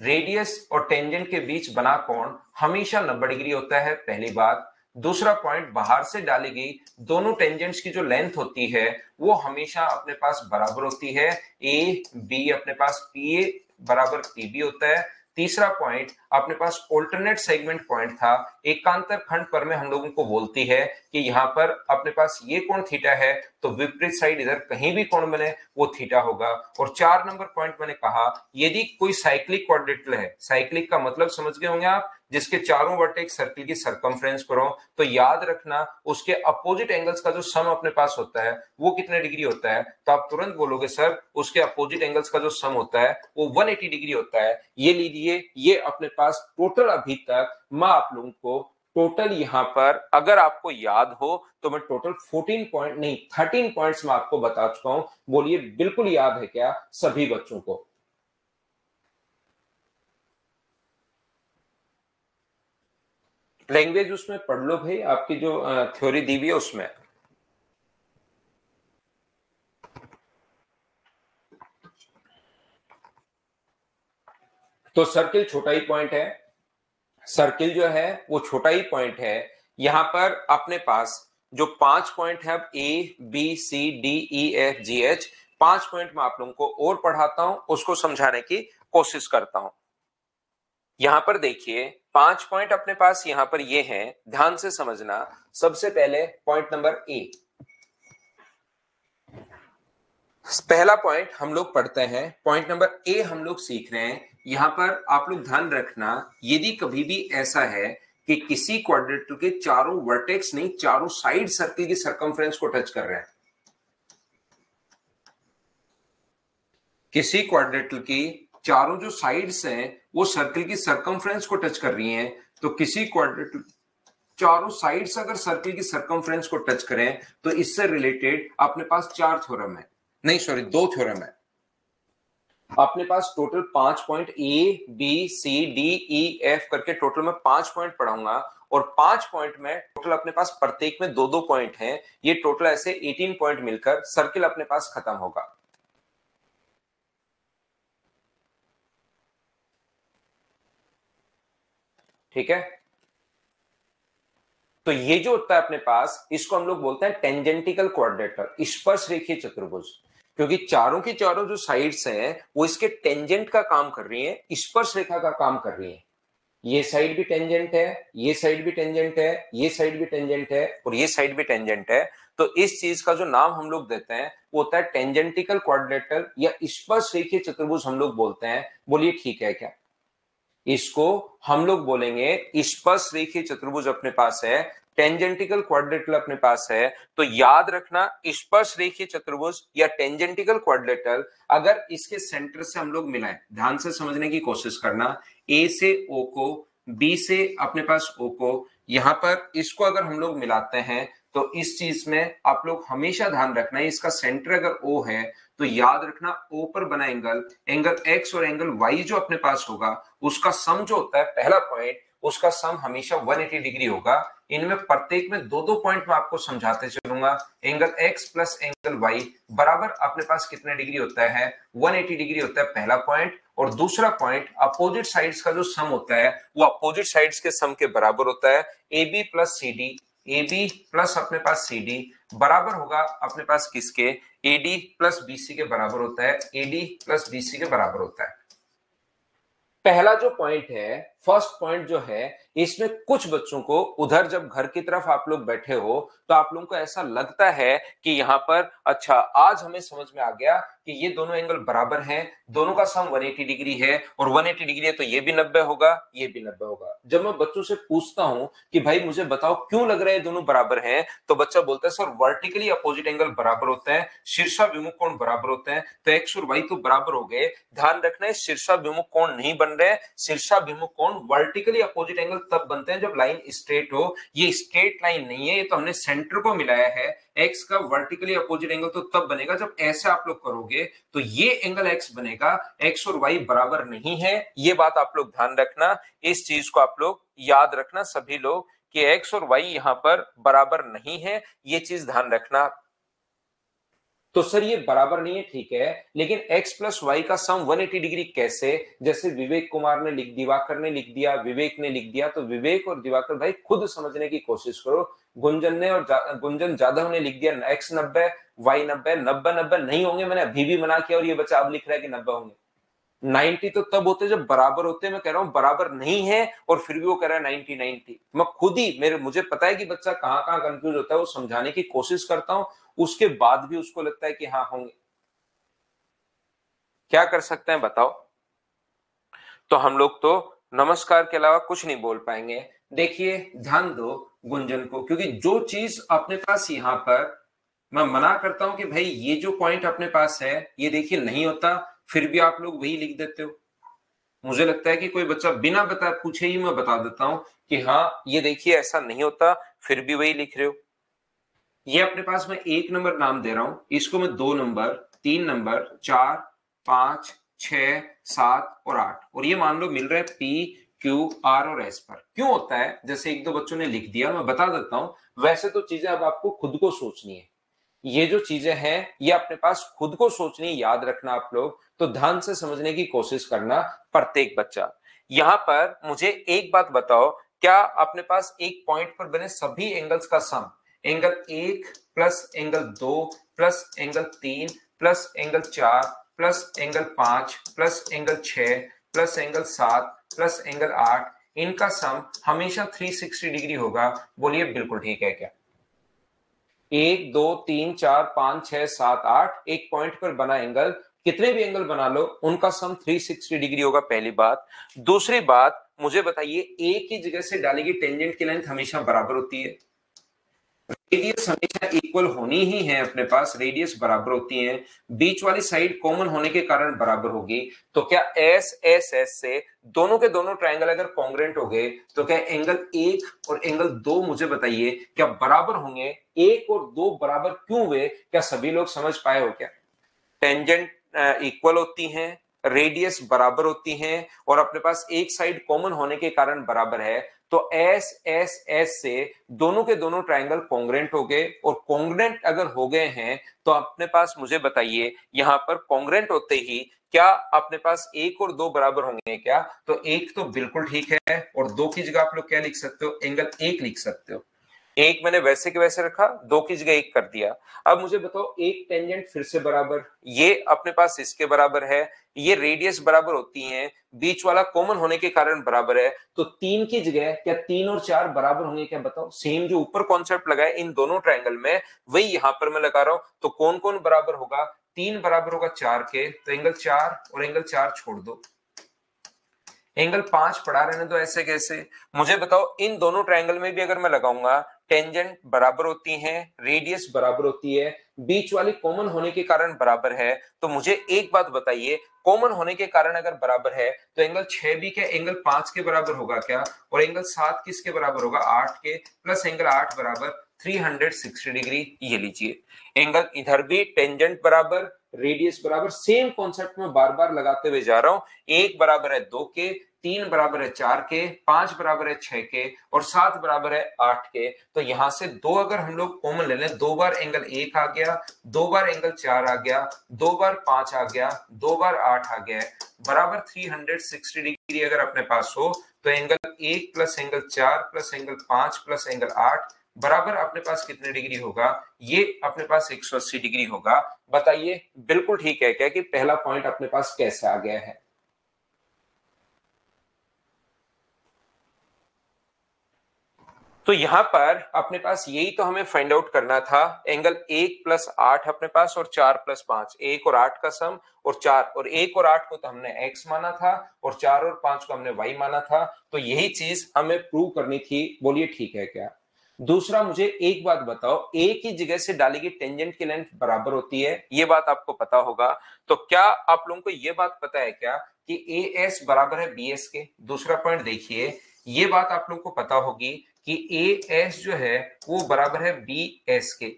रेडियस और टेंजेंट के बीच बना कोण हमेशा 90 डिग्री होता है, पहली बात। दूसरा पॉइंट, बाहर से डाली गई दोनों टेंजेंट्स की जो लेंथ होती है वो हमेशा अपने पास बराबर होती है, ए बी अपने पास पी ए बराबर पी बी होता है। तीसरा पॉइंट, अपने पास ऑल्टरनेट सेगमेंट पॉइंट था, एकांतर खंड पर में हम लोगों को बोलती है कि यहाँ पर अपने पास ये कोण थीटा है, तो विपरीत साइड इधर कहीं भी कोण बने वो थीटा होगा। और 4 नंबर पॉइंट मैंने कहा, यदि कोई साइक्लिक क्वाड्रेटिल है, साइक्लिक का मतलब समझ गए होंगे आप, जिसके चारों वर्टेक्स सर्किल की सरकमफ्रेंस पर हो, तो याद रखना उसके अपोजिट एंगल्स का जो सम अपने पास होता है वो कितने डिग्री होता है। तो आप तुरंत बोलोगे सर उसके अपोजिट एंगल्स का जो सम होता है वो 180 डिग्री होता है। ये लीजिए, ये अपने पास टोटल अभी तक मैं आप लोगों को टोटल यहां पर अगर आपको याद हो तो मैं टोटल 14 पॉइंट नहीं 13 पॉइंट्स में आपको बता चुका हूं। बोलिए बिल्कुल याद है क्या सभी बच्चों को। लैंग्वेज उसमें पढ़ लो भाई, आपकी जो थ्योरी दी हुई है उसमें। तो सर्किल छोटा ही पॉइंट है, सर्किल जो है वो छोटा ही पॉइंट है। यहां पर अपने पास जो 5 पॉइंट है, अब A B C D E F G H, 5 point मैं आप लोगों को और पढ़ाता हूं, उसको समझाने की कोशिश करता हूं। यहां पर देखिए 5 पॉइंट अपने पास यहां पर ये हैं, ध्यान से समझना। सबसे पहले पॉइंट नंबर ए, पहला पॉइंट हम लोग पढ़ते हैं, पॉइंट नंबर ए हम लोग सीख रहे हैं। यहां पर आप लोग ध्यान रखना, यदि कभी भी ऐसा है कि किसी क्वाड्रेटिल के चारों वर्टेक्स नहीं चारों साइड सर्किल की सरकमफ्रेंस को टच कर रहे हैं, किसी क्वाड्रेटिल की चारों जो साइड्स हैं वो सर्किल की सरकमफ्रेंस को टच कर रही हैं, तो किसी क्वाड्रेटिल चारों साइड्स अगर सर्किल की सरकमफ्रेंस को टच करें तो इससे रिलेटेड अपने पास 4 थ्योरम है, नहीं सॉरी 2 थ्योरम है। अपने पास total 5 point A B C D E F करके टोटल में 5 पॉइंट पढ़ाऊंगा, और 5 पॉइंट में टोटल अपने पास प्रत्येक में 2-2 पॉइंट हैं। ये टोटल ऐसे 18 पॉइंट मिलकर सर्किल अपने पास खत्म होगा। ठीक है, तो ये जो होता है अपने पास, इसको हम लोग बोलते हैं टेंजेंटिकल क्वाड्रेटर, स्पर्श रेखीय चतुर्भुज, क्योंकि चारों की चारों जो साइड्स हैं वो इसके टेंजेंट का काम कर रही हैं, स्पर्श रेखा का काम कर रही हैं। ये साइड भी टेंजेंट है, ये साइड भी टेंजेंट है, ये साइड भी टेंजेंट है, और ये साइड भी टेंजेंट है। तो इस चीज का जो नाम हम लोग देते हैं वो होता है टेंजेंटिकल क्वाड्रेटर या स्पर्श रेखीय चतुर्भुज हम लोग बोलते हैं। बोलिए ठीक है क्या। इसको हम लोग बोलेंगे स्पर्श रेखीय चतुर्भुज अपने पास है, टेंजेंटिकल क्वाड्रिलेटरल अपने पास है। तो याद रखना स्पर्श रेखीय चतुर्भुज या टेंजेंटिकल क्वाड्रिलेटरल अगर इसके सेंटर से हम लोग मिलाएं, ध्यान से समझने की कोशिश करना, ए से ओ को, बी से अपने पास ओ को, यहां पर इसको अगर हम लोग मिलाते हैं तो इस चीज में आप लोग हमेशा ध्यान रखना है इसका सेंटर अगर ओ है तो याद रखना ओ पर बना एंगल, एंगल एक्स और एंगल वाई जो अपने पास होगा उसका सम जो होता है पहला पॉइंट, उसका सम हमेशा 180 डिग्री होगा। इनमें प्रत्येक में दो दो पॉइंट मैं आपको समझाते चलूंगा। Angle X plus angle Y बराबर अपने पास कितने डिग्री होता है, 180 डिग्री होता है पहला पॉइंट। और दूसरा पॉइंट अपोजिट साइड्स का जो सम होता है वो अपोजिट साइड्स के सम के बराबर होता है। A B plus C D, A B plus अपने पास सी डी बराबर होगा अपने पास किसके, एडी प्लस बीसी के बराबर होता है, एडी प्लस बीसी के बराबर होता है। पहला जो पॉइंट है, फर्स्ट पॉइंट जो है, इसमें कुछ बच्चों को उधर जब घर की तरफ आप लोग बैठे हो तो आप लोगों को ऐसा लगता है कि यहां पर अच्छा आज हमें समझ में आ गया कि ये दोनों एंगल बराबर हैं, दोनों का सम 180 डिग्री है और 180 डिग्री है तो ये भी 90 होगा, ये भी 90 होगा। जब मैं बच्चों से पूछता हूं कि भाई मुझे बताओ क्यों लग रहा है दोनों बराबर हैं, तो बच्चा बोलता है सर वर्टिकली अपोजिट एंगल बराबर होता है, शीर्षाभिमुख कोण बराबर होते हैं, तो एक्स और वाई तो बराबर हो गए। ध्यान रखना है शीर्षाभिमुख कोण नहीं बन रहे, शीर्षाभिमुख कोण वर्टिकली अपोजिट एंगल तब बनते हैं जब लाइन स्ट्रेट हो। ये स्ट्रेट लाइन नहीं है, ये तो हमने सेंटर को मिलाया है। एक्स का वर्टिकली अपोजिट एंगल तो तब बनेगा जब ऐसे आप लोग करोगे तो ये एंगल एक्स बनेगा, एक्स और वाई बराबर नहीं है। ये बात आप लोग ध्यान रखना, इस चीज को आप लोग याद रखना सभी लोग कि एक्स और वाई यहां पर बराबर नहीं है, ये चीज ध्यान रखना। तो सर ये बराबर नहीं है, ठीक है, लेकिन x प्लस वाई का सम 180 डिग्री कैसे, जैसे विवेक कुमार ने लिख, दिवाकर ने लिख दिया, विवेक ने लिख दिया, तो विवेक और दिवाकर भाई खुद समझने की कोशिश करो। गुंजन ने और गुंजन जाधव ने लिख दिया x 90 y 90, 90 90 नहीं होंगे, मैंने अभी भी मना किया और ये बच्चा अब लिख रहा है कि 90 होंगे। 90 तो तब होते जब बराबर होते, मैं कह रहा हूं बराबर नहीं है और फिर भी वो कह रहा है 90 90। मैं खुद ही मुझे पता है कि बच्चा कहां कहां कंफ्यूज होता है, वो समझाने की कोशिश करता हूं, उसके बाद भी उसको लगता है कि हाँ होंगे। क्या कर सकते हैं बताओ। तो हम लोग तो नमस्कार के अलावा कुछ नहीं बोल पाएंगे। देखिए ध्यान दो गुंजन को, क्योंकि जो चीज अपने पास यहां पर मैं मना करता हूं कि भाई ये जो पॉइंट अपने पास है ये देखिए नहीं होता, फिर भी आप लोग वही लिख देते हो। मुझे लगता है कि कोई बच्चा बिना बता पूछे ही मैं बता देता हूं कि हाँ ये देखिए ऐसा नहीं होता, फिर भी वही लिख रहे हो। ये अपने पास मैं एक नंबर नाम दे रहा हूं, इसको मैं 2 नंबर, 3 नंबर, 4, 5, 6, 7 और 8, और ये मान लो मिल रहा है पी क्यू आर और एस पर। क्यों होता है, जैसे एक दो बच्चों ने लिख दिया, मैं बता देता हूं। वैसे तो चीजें अब आपको खुद को सोचनी है, ये जो चीजें हैं ये अपने पास खुद को सोचनी, याद रखना आप लोग, तो ध्यान से समझने की कोशिश करना प्रत्येक बच्चा। यहां पर मुझे एक बात बताओ, क्या अपने पास एक पॉइंट पर बने सभी एंगल्स का sum, angle 1 plus angle 2 plus angle 3 plus angle 4 plus angle 5 plus angle 6 plus angle 7 plus angle 8, इनका सम हमेशा 360 डिग्री होगा? बोलिए बिल्कुल ठीक है क्या? 1 2 3 4 5 6 7 8 एक पॉइंट पर बना एंगल, कितने भी एंगल बना लो उनका सम 360 डिग्री होगा, पहली बात। दूसरी बात मुझे बताइए, एक ही जगह से डाली गई टेंजेंट की लेंथ हमेशा बराबर होती है, रेडियस हमेशा इक्वल होनी ही है, अपने पास रेडियस बराबर होती है, बीच वाली साइड कॉमन होने के कारण बराबर होगी। तो क्या एस एस एस से दोनों के दोनों ट्रायंगल अगर कॉन्ग्रेंट हो गए तो क्या एंगल 1 और एंगल 2 मुझे बताइए क्या बराबर होंगे? 1 और 2 बराबर क्यों हुए, क्या सभी लोग समझ पाए हो क्या? टेंजेंट इक्वल होती हैं, रेडियस बराबर होती हैं और अपने पास एक साइड कॉमन होने के कारण बराबर है। तो एस एस एस से दोनों के दोनों ट्रायंगल कॉन्ग्रेंट हो गए, और कॉन्ग्रेंट अगर हो गए हैं तो अपने पास मुझे बताइए यहां पर कॉन्ग्रेंट होते ही क्या अपने पास 1 और 2 बराबर होंगे क्या? तो 1 तो बिल्कुल ठीक है, और 2 की जगह आप लोग क्या लिख सकते हो, एंगल 1 लिख सकते हो। एक मैंने वैसे के वैसे रखा, 2 की जगह 1 कर दिया। अब मुझे बताओ एक टेंजेंट फिर से बराबर, ये अपने पास इसके बराबर है, ये रेडियस बराबर होती है, बीच वाला कॉमन होने के कारण बराबर है, तो 3 की जगह क्या 3 और 4 बराबर होंगे क्या? बताओ, सेम जो ऊपर कॉन्सेप्ट लगाए इन दोनों ट्रायंगल में वही यहां पर मैं लगा रहा हूं। तो कौन कौन बराबर होगा? 3 बराबर होगा 4 के, तो एंगल 4 और एंगल 4 छोड़ दो, एंगल 5 पढ़ा रहने तो ऐसे कैसे? मुझे बताओ इन दोनों ट्रायंगल में भी अगर मैं लगाऊंगा टेंजेंट बराबर होती हैं, रेडियस बराबर होती है, बीच वाली कॉमन होने के कारण बराबर है, तो मुझे एक बात बताइए, कॉमन होने के कारण अगर बराबर है तो एंगल 6 भी क्या एंगल 5 के बराबर होगा क्या? और एंगल 7 किसके बराबर होगा? 8 के, प्लस एंगल 8 बराबर 360 डिग्री। ये लीजिए एंगल इधर भी टेंजेंट बराबर, रेडियस बराबर, सेम कॉन्सेप्ट में बार बार लगाते हुए जा रहा हूं। एक बराबर है 2 के, 3 बराबर है 4 के, 5 बराबर है 6 के और 7 बराबर है 8 के। तो यहां से 2 अगर हम लोग कॉमन ले लें, 2 बार एंगल 1 आ गया, 2 बार एंगल 4 आ गया, 2 बार 5 आ गया, 2 बार 8 आ गया, बराबर 360 डिग्री अगर अपने पास हो तो angle 1 plus angle 4 plus angle 5 plus angle 8 बराबर अपने पास कितने डिग्री होगा? ये अपने पास 180 डिग्री होगा। बताइए बिल्कुल ठीक है क्या कि पहला पॉइंट अपने पास कैसे आ गया है? तो यहां पर अपने पास यही तो हमें फाइंड आउट करना था। एंगल 1 प्लस 8 अपने पास और 4 प्लस 5, 1 और 8 का सम, और 4 और 1 और 8 को तो हमने x माना था और 4 और 5 को हमने y माना था। तो यही चीज हमें प्रूव करनी थी। बोलिए ठीक है क्या? दूसरा मुझे एक बात बताओ, एक ही जगह से डाली गई टेंजेंट की लेंथ बराबर होती है, ये बात आपको पता होगा। तो क्या आप लोगों को ये बात पता है क्या कि ए एस बराबर है बी एस के? दूसरा पॉइंट देखिए, ये बात आप लोगों को पता होगी कि ए एस जो है वो बराबर है बी एस के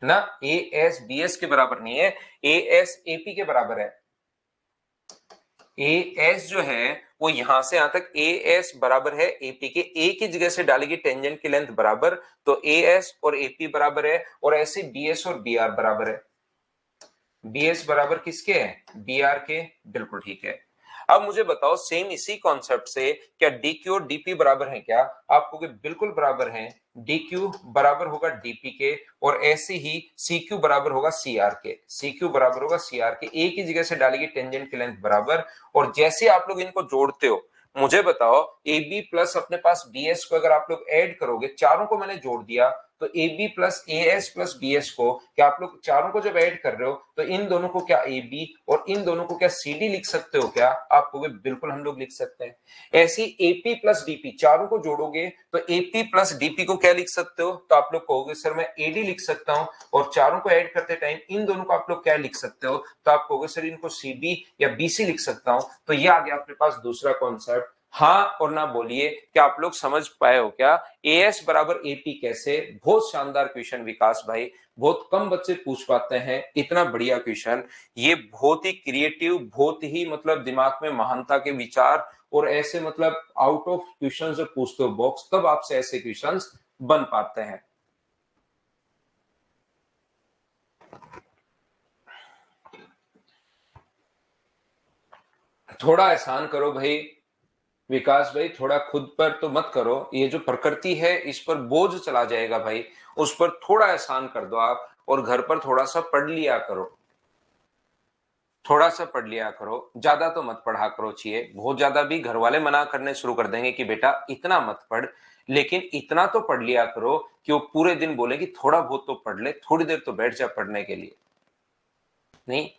ना। ए एस बी एस के बराबर नहीं है, ए एस ए पी के बराबर है। ए एस जो है वो यहां से यहां तक ए एस बराबर है एपी के, एक ही जगह से डालेगी टेंजेंट की लेंथ बराबर, तो ए एस और एपी बराबर है। और ऐसे बी एस और बी आर बराबर है। बी एस बराबर किसके है? बी आर के। बिल्कुल ठीक है। अब मुझे बताओ सेम इसी कॉन्सेप्ट से क्या डी क्यू और डीपी बराबर है क्या? आपको बिल्कुल बराबर है। डी क्यू बराबर होगा डीपी के, और ऐसे ही सी क्यू बराबर होगा सी आर के। सी क्यू बराबर होगा सी आर के, एक ही जगह से डालेगी टेंजेंट की लेंथ बराबर। और जैसे आप लोग इनको जोड़ते हो, मुझे बताओ ए बी प्लस अपने पास बी एस को अगर आप लोग ऐड करोगे, चारों को मैंने जोड़ दिया, तो A B plus A S plus B S को क्या आप लोग चारों को जब ऐड कर रहे हो तो इन दोनों को क्या ए बी और इन दोनों को क्या सी डी लिख सकते हो क्या? आपको बिल्कुल हम लोग लिख सकते हैं। ऐसी एपी प्लस डीपी चारों को जोड़ोगे तो एपी प्लस डीपी को क्या लिख सकते हो? तो आप लोग कहोगे सर मैं एडी लिख सकता हूं। और चारों को ऐड करते टाइम इन दोनों को आप लोग क्या लिख सकते हो? तो आप कहोगे सर इनको सीबी या बीसी लिख सकता हूं। तो ये आ गया अपने पास दूसरा कॉन्सेप्ट। हाँ और ना बोलिए, क्या आप लोग समझ पाए हो क्या? ए एस बराबर एपी कैसे? बहुत शानदार क्वेश्चन विकास भाई, बहुत कम बच्चे पूछ पाते हैं इतना बढ़िया क्वेश्चन। ये बहुत ही क्रिएटिव, बहुत ही मतलब दिमाग में महानता के विचार, और ऐसे मतलब आउट ऑफ क्वेश्चन जब पूछते हो बॉक्स, तब आपसे ऐसे क्वेश्चंस बन पाते हैं। थोड़ा एहसान करो भाई विकास भाई, थोड़ा खुद पर तो मत करो। ये जो प्रकृति है इस पर बोझ चला जाएगा भाई, उस पर थोड़ा एहसान कर दो आप, और घर पर थोड़ा सा पढ़ लिया करो। थोड़ा सा पढ़ लिया करो, ज्यादा तो मत पढ़ा करो। चाहिए बहुत ज्यादा भी घर वाले मना करने शुरू कर देंगे कि बेटा इतना मत पढ़, लेकिन इतना तो पढ़ लिया करो कि वो पूरे दिन बोले कि थोड़ा बहुत तो पढ़ ले, थोड़ी देर तो बैठ जा पढ़ने के लिए। नहीं,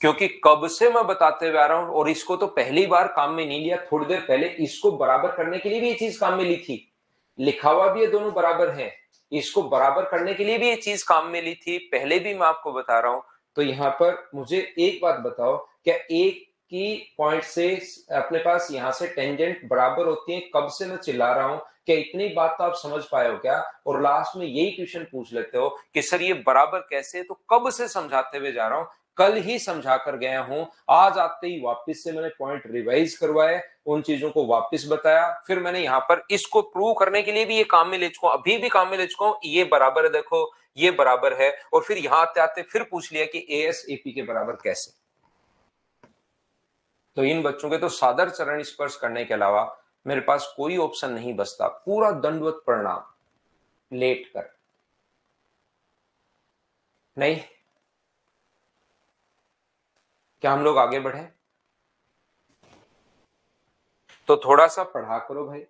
क्योंकि कब से मैं बताते हुए आ रहा हूं, और इसको तो पहली बार काम में नहीं लिया, थोड़ी देर पहले इसको बराबर करने के लिए भी ये चीज काम में ली थी। लिखा हुआ भी ये दोनों बराबर है, इसको बराबर करने के लिए भी ये चीज काम में ली थी, पहले भी मैं आपको बता रहा हूं। तो यहां पर मुझे एक बात बताओ, क्या एक की पॉइंट से अपने पास यहां से टेंजेंट बराबर होती है? कब से मैं चिल्ला रहा हूं, क्या इतनी बात तो आप समझ पाए हो क्या? और लास्ट में यही क्वेश्चन पूछ लेते हो कि सर ये बराबर कैसे? तो कब से समझाते हुए जा रहा हूं, कल ही समझा कर गया हूं, आज आते ही वापस से मैंने पॉइंट रिवाइज करवाए, उन चीजों को वापस बताया, फिर मैंने यहां पर इसको प्रूव करने के लिए भी ये काम में ले चुका हूं, अभी भी काम में ले चुका हूं, ये बराबर है, देखो ये बराबर है। और फिर यहां आते आते फिर पूछ लिया कि ए एस एपी के बराबर कैसे? तो इन बच्चों के तो सादर चरण स्पर्श करने के अलावा मेरे पास कोई ऑप्शन नहीं बचता, पूरा दंडवत प्रणाम लेट कर। नहीं, क्या हम लोग आगे बढ़े? तो थोड़ा सा पढ़ा करो भाई।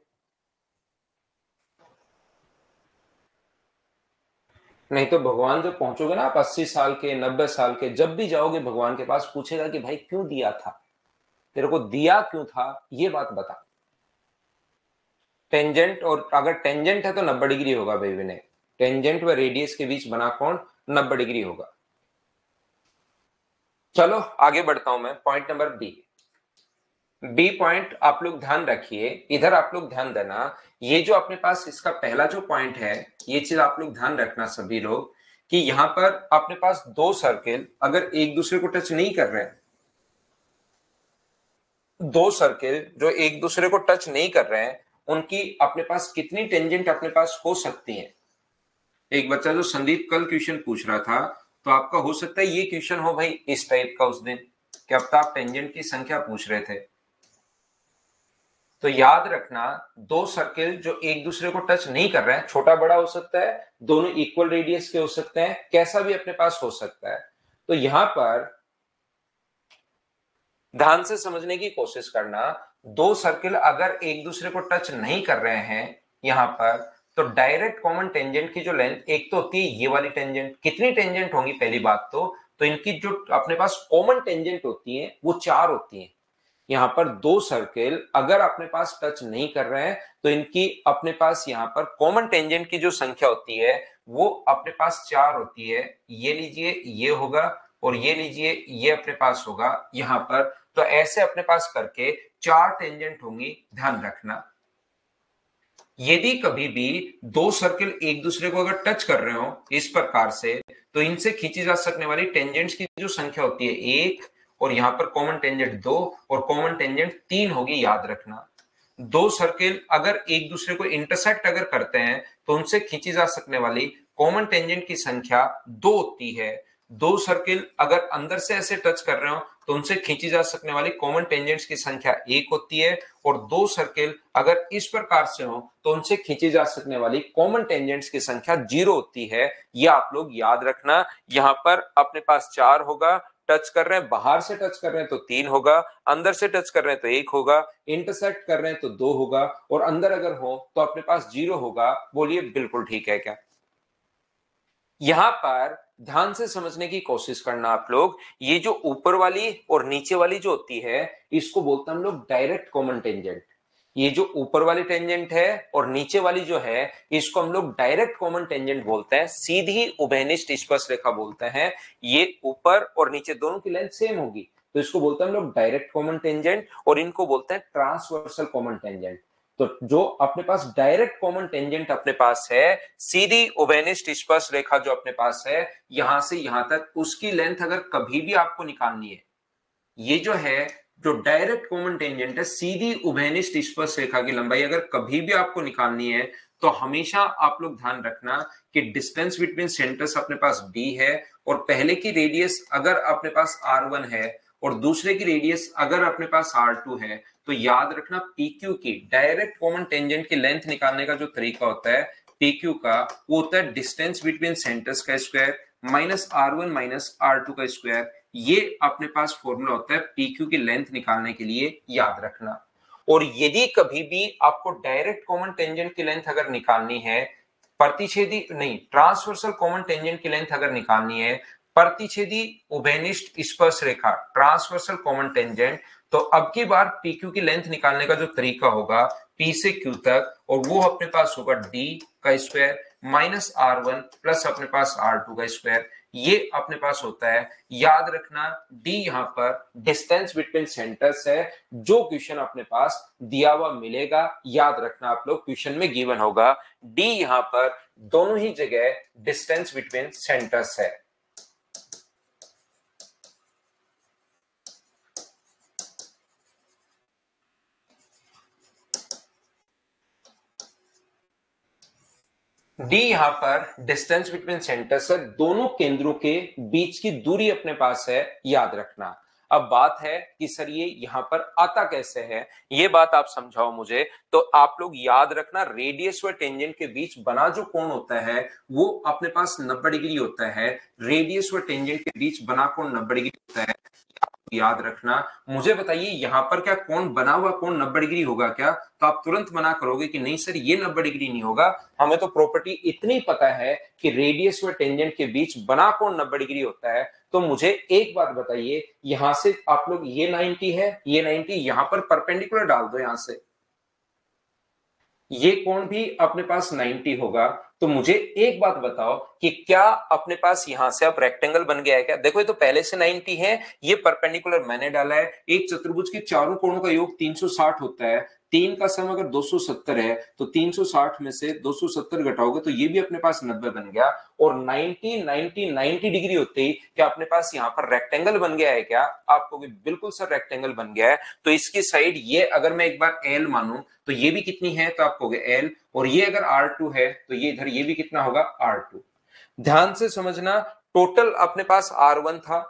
नहीं तो भगवान जब पहुंचोगे ना आप 80 साल के 90 साल के, जब भी जाओगे भगवान के पास, पूछेगा कि भाई क्यों दिया था? तेरे को दिया क्यों था, ये बात बता। टेंजेंट, और अगर टेंजेंट है तो 90 डिग्री होगा भाई विनय। टेंजेंट व रेडियस के बीच बना कोण 90 डिग्री होगा। चलो आगे बढ़ता हूं मैं, point number B. B point आप लोग ध्यान रखिए, इधर आप लोग ध्यान देना। ये जो अपने पास इसका पहला जो पॉइंट है, ये चीज आप लोग ध्यान रखना सभी लोग, कि यहां पर अपने पास दो सर्किल अगर एक दूसरे को टच नहीं कर रहे हैं, दो सर्किल जो एक दूसरे को टच नहीं कर रहे हैं, उनकी अपने पास कितनी टेंजेंट अपने पास हो सकती है। एक बच्चा जो संदीप कल क्वेश्चन पूछ रहा था, तो आपका हो सकता है ये क्वेश्चन हो भाई इस टाइप का उस दिन, कि अब तो आप टेंजेंट की संख्या पूछ रहे थे। तो याद रखना, दो सर्किल जो एक दूसरे को टच नहीं कर रहे हैं, छोटा बड़ा हो सकता है, दोनों इक्वल रेडियस के हो सकते हैं, कैसा भी अपने पास हो सकता है। तो यहां पर ध्यान से समझने की कोशिश करना, दो सर्किल अगर एक दूसरे को टच नहीं कर रहे हैं यहां पर, तो डायरेक्ट कॉमन टेंजेंट की जो लेंथ, एक तो होती है ये वाली टेंजेंट, कितनी टेंजेंट होंगी पहली बात तो इनकी जो अपने पास कॉमन टेंजेंट होती है वो 4 होती है। यहां पर दो सर्किल अगर अपने पास टच नहीं कर रहे हैं, तो इनकी अपने पास यहां पर कॉमन टेंजेंट की जो संख्या होती है वो अपने पास 4 होती है। ये लीजिए ये होगा, और ये लीजिए ये अपने पास होगा यहां पर। तो ऐसे अपने पास करके 4 टेंजेंट होंगी, ध्यान रखना। यदि कभी भी दो सर्किल एक दूसरे को अगर टच कर रहे हो इस प्रकार से, तो इनसे खींची जा सकने वाली टेंजेंट्स की जो संख्या होती है 1, और यहां पर कॉमन टेंजेंट 2 और कॉमन टेंजेंट 3 होगी, याद रखना। दो सर्किल अगर एक दूसरे को इंटरसेक्ट अगर करते हैं, तो उनसे खींची जा सकने वाली कॉमन टेंजेंट की संख्या 2 होती है। दो सर्किल अगर अंदर से ऐसे टच कर रहे हो, तो उनसे खींची जा सकने वाली कॉमन टेंजेंट्स की संख्या 1 होती है। और दो सर्किल अगर इस प्रकार से हो, तो उनसे खींची जा सकने वाली कॉमन टेंजेंट्स की संख्या 0 होती है। ये आप लोग याद रखना। यहां पर अपने पास 4 होगा, टच कर रहे हैं, बाहर से टच कर रहे हैं तो 3 होगा, अंदर से टच कर रहे हैं तो 1 होगा, इंटरसेक्ट कर रहे हैं तो 2 होगा, और अंदर अगर हो तो अपने पास 0 होगा। बोलिए बिल्कुल ठीक है क्या। यहां पर ध्यान से समझने की कोशिश करना आप लोग, ये जो ऊपर वाली और नीचे वाली जो होती है, इसको बोलते हैं हम लोग डायरेक्ट कॉमन टेंजेंट। ये जो ऊपर वाली टेंजेंट है और नीचे वाली जो है, इसको हम लोग डायरेक्ट कॉमन टेंजेंट बोलते हैं, सीधी उभयनिष्ठ स्पर्शरेखा बोलते हैं। ये ऊपर और नीचे दोनों की लेंथ सेम होगी, तो इसको बोलते हैं हम लोग डायरेक्ट कॉमन टेंजेंट, और इनको बोलते हैं ट्रांसवर्सल कॉमन टेंजेंट। तो जो अपने पास डायरेक्ट कॉमन टेंजेंट अपने पास है, सीधी उभयनिष्ठ स्पर्श रेखा जो अपने पास है यहां से यहां तक, उसकी लेंथ अगर कभी भी आपको निकालनी है, ये जो है जो डायरेक्ट कॉमन टेंजेंट है, सीधी उभयनिष्ठ स्पर्श रेखा की लंबाई अगर कभी भी आपको निकालनी है, तो हमेशा आप लोग ध्यान रखना कि डिस्टेंस बिटवीन सेंटर्स अपने पास d है, और पहले की रेडियस अगर अपने पास r1 है और दूसरे की रेडियस अगर अपने पास r2 है, तो याद रखना pq की, डायरेक्ट कॉमन टेंजेंट की लेंथ निकालने का जो तरीका होता है pq का, वो होता है डिस्टेंस बिटवीन सेंटर्स का square minus r1 minus r2 का स्क्वायर। ये अपने पास फॉर्मूला होता है पीक्यू की लेंथ निकालने के लिए, याद रखना। और यदि कभी भी आपको डायरेक्ट कॉमन टेंजेंट की लेंथ अगर निकालनी है, प्रतिच्छेदी नहीं, ट्रांसवर्सल कॉमन टेंजेंट की लेंथ अगर निकालनी है, प्रतिच्छेदी उभयनिष्ठ स्पर्श रेखा ट्रांसवर्सल कॉमन टेंजेंट, तो अब की बार पीक्यू की लेंथ निकालने का जो तरीका होगा पी से क्यू तक, और वो अपने पास होगा डी का स्क्वायर माइनस r1 प्लस अपने पास r2 का स्क्वायर। ये अपने पास होता है, याद रखना डी यहां पर डिस्टेंस बिटवीन सेंटर्स है, जो क्वेश्चन अपने पास दिया हुआ मिलेगा, याद रखना आप लोग क्वेश्चन में गिवन होगा डी यहां पर दोनों ही जगह डिस्टेंस बिटवीन सेंटर्स है। डी यहां पर डिस्टेंस बिटवीन सेंटर्स है, दोनों केंद्रों के बीच की दूरी अपने पास है, याद रखना। अब बात है कि सर ये यहां पर आता कैसे है, ये बात आप समझाओ मुझे। तो आप लोग याद रखना, रेडियस व टेंजेंट के बीच बना जो कोण होता है वो अपने पास 90 डिग्री होता है। रेडियस व टेंजेंट के बीच बना कोण 90 डिग्री होता है। याद रखना। मुझे बताइए यहाँ पर क्या कोण बना हुआ कोण 90 डिग्री होगा क्या? तो आप तुरंत मना करोगे कि नहीं सर ये 90 डिग्री नहीं होगा, हमें तो प्रॉपर्टी इतनी पता है कि रेडियस व टेंजेंट के बीच बना कोण 90 डिग्री होता है। तो मुझे एक बात बताइए, यहां से आप लोग ये 90 है, ये 90 यहां पर परपेंडिकुलर डाल दो, यहां से ये कोण भी अपने पास 90 होगा। तो मुझे एक बात बताओ कि क्या अपने पास यहां से अब रेक्टेंगल बन गया है क्या? देखो ये तो पहले से 90 है, ये परपेंडिकुलर मैंने डाला है। एक चतुर्भुज के चारों कोणों का योग 360 होता है, तीन का सम अगर 270 है तो 360 में से 270 घटाओगे तो ये भी अपने पास 90 बन गया। और 90 90 90 डिग्री होते ही क्या अपने पास यहाँ पर रेक्टेंगल बन गया है क्या? आपको भी बिल्कुल सर रेक्टेंगल बन गया है। तो इसकी साइड ये अगर मैं एक बार एल मानूं तो ये भी कितनी है? तो आप कहोगे एल, और ये अगर R2 है तो ये इधर ये भी कितना होगा? R2। ध्यान से समझना, टोटल अपने पास R1 था,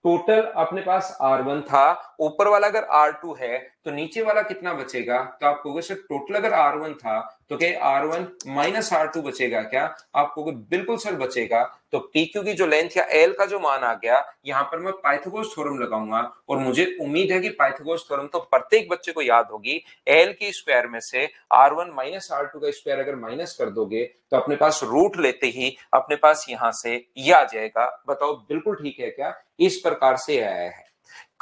टोटल अपने पास R1 था, ऊपर वाला अगर R2 है तो नीचे वाला कितना बचेगा? तो आप कहोगे सर टोटल अगर R1 था तो क्या R1 माइनस R2 बचेगा क्या? आप कहोगे बिल्कुल सर बचेगा। तो PQ की जो लेंथ या L का जो मान आ गया, यहां पर मैं पाइथागोरस थ्योरम लगाऊंगा, और मुझे उम्मीद है कि पाइथागोरस थ्योरम तो प्रत्येक बच्चे को याद होगी। L की स्क्वायर में से R1 माइनस R2 का स्क्वायर अगर माइनस कर दोगे तो अपने पास रूट लेते ही अपने पास यहां से ये आ जाएगा। बताओ बिल्कुल ठीक है क्या? इस प्रकार से आया है।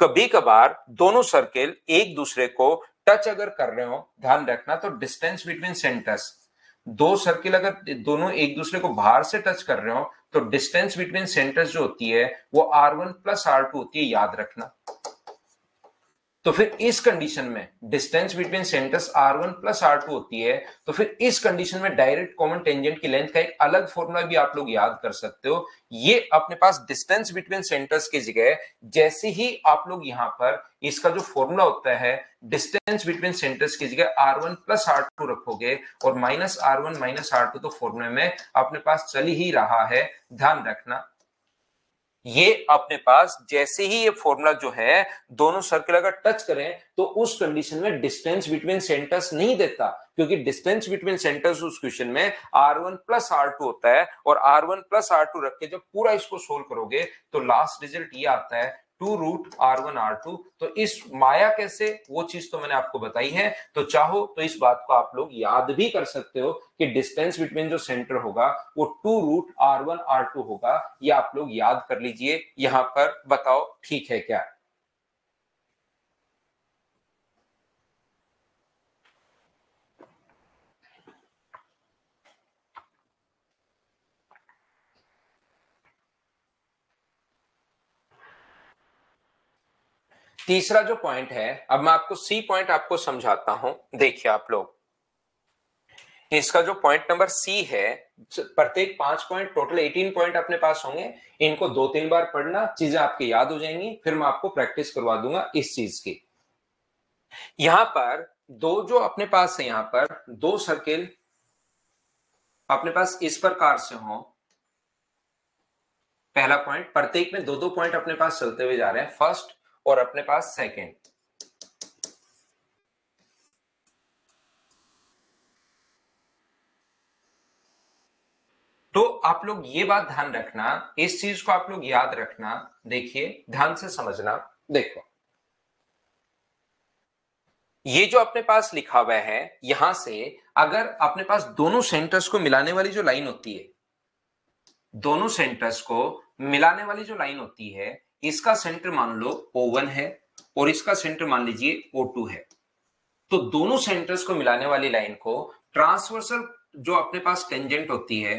कभी कभार दोनों सर्किल एक दूसरे को टच अगर कर रहे हो, ध्यान रखना, तो डिस्टेंस बिटवीन सेंटर्स, दो सर्किल अगर दोनों एक दूसरे को बाहर से टच कर रहे हो तो डिस्टेंस बिटवीन सेंटर्स जो होती है वो R1 प्लस R2 होती है, याद रखना। तो फिर इस कंडीशन में distance between centres R1 plus R2 होती है, तो फिर इस कंडीशन में डायरेक्ट कॉमन टेंजेंट की लेंथ का एक अलग फॉर्मूला भी आप लोग याद कर सकते हो। ये अपने पास डिस्टेंस बिटवीन सेंटर्स की जगह जैसे ही आप लोग यहां पर इसका जो फॉर्मूला होता है डिस्टेंस बिटवीन सेंटर्स की जगह R1 प्लस R2 रखोगे और माइनस R1 माइनस R2 तो फॉर्मूले में अपने पास चल ही रहा है, ध्यान रखना। ये अपने पास जैसे ही ये फॉर्मूला जो है दोनों सर्कल अगर टच करें तो उस कंडीशन में डिस्टेंस बिटवीन सेंटर्स नहीं देता, क्योंकि डिस्टेंस बिटवीन सेंटर्स उस क्वेश्चन में R1 प्लस R2 होता है, और R1 प्लस R2 रख के जब पूरा इसको सोल्व करोगे तो लास्ट रिजल्ट ये आता है 2√R1R2। तो इस माया कैसे, वो चीज तो मैंने आपको बताई है। तो चाहो तो इस बात को आप लोग याद भी कर सकते हो कि डिस्टेंस बिटवीन जो सेंटर होगा वो 2√R1R2 होगा। ये आप लोग याद कर लीजिए। यहां पर बताओ ठीक है क्या? तीसरा जो पॉइंट है, अब मैं आपको सी पॉइंट आपको समझाता हूं। देखिए आप लोग, इसका जो पॉइंट नंबर सी है, प्रत्येक 5 पॉइंट, टोटल 18 पॉइंट अपने पास होंगे। इनको 2-3 बार पढ़ना, चीजें आपकी याद हो जाएंगी, फिर मैं आपको प्रैक्टिस करवा दूंगा इस चीज की। यहां पर दो जो अपने पास है, यहां पर दो सर्किल अपने पास इस प्रकार से हो। पहला पॉइंट, प्रत्येक में 2-2 पॉइंट अपने पास चलते हुए जा रहे हैं, फर्स्ट और अपने पास सेकंड। तो आप लोग ये बात ध्यान रखना, इस चीज को आप लोग याद रखना। देखिए ध्यान से समझना। देखो ये जो अपने पास लिखा हुआ है, यहां से अगर अपने पास दोनों सेंटर्स को मिलाने वाली जो लाइन होती है, दोनों सेंटर्स को मिलाने वाली जो लाइन होती है, इसका सेंटर मान लो O1 है और इसका सेंटर मान लीजिए O2 है। तो दोनों सेंटर्स को मिलाने वाली लाइन को ट्रांसवर्सल जो अपने पास टेंजेंट होती है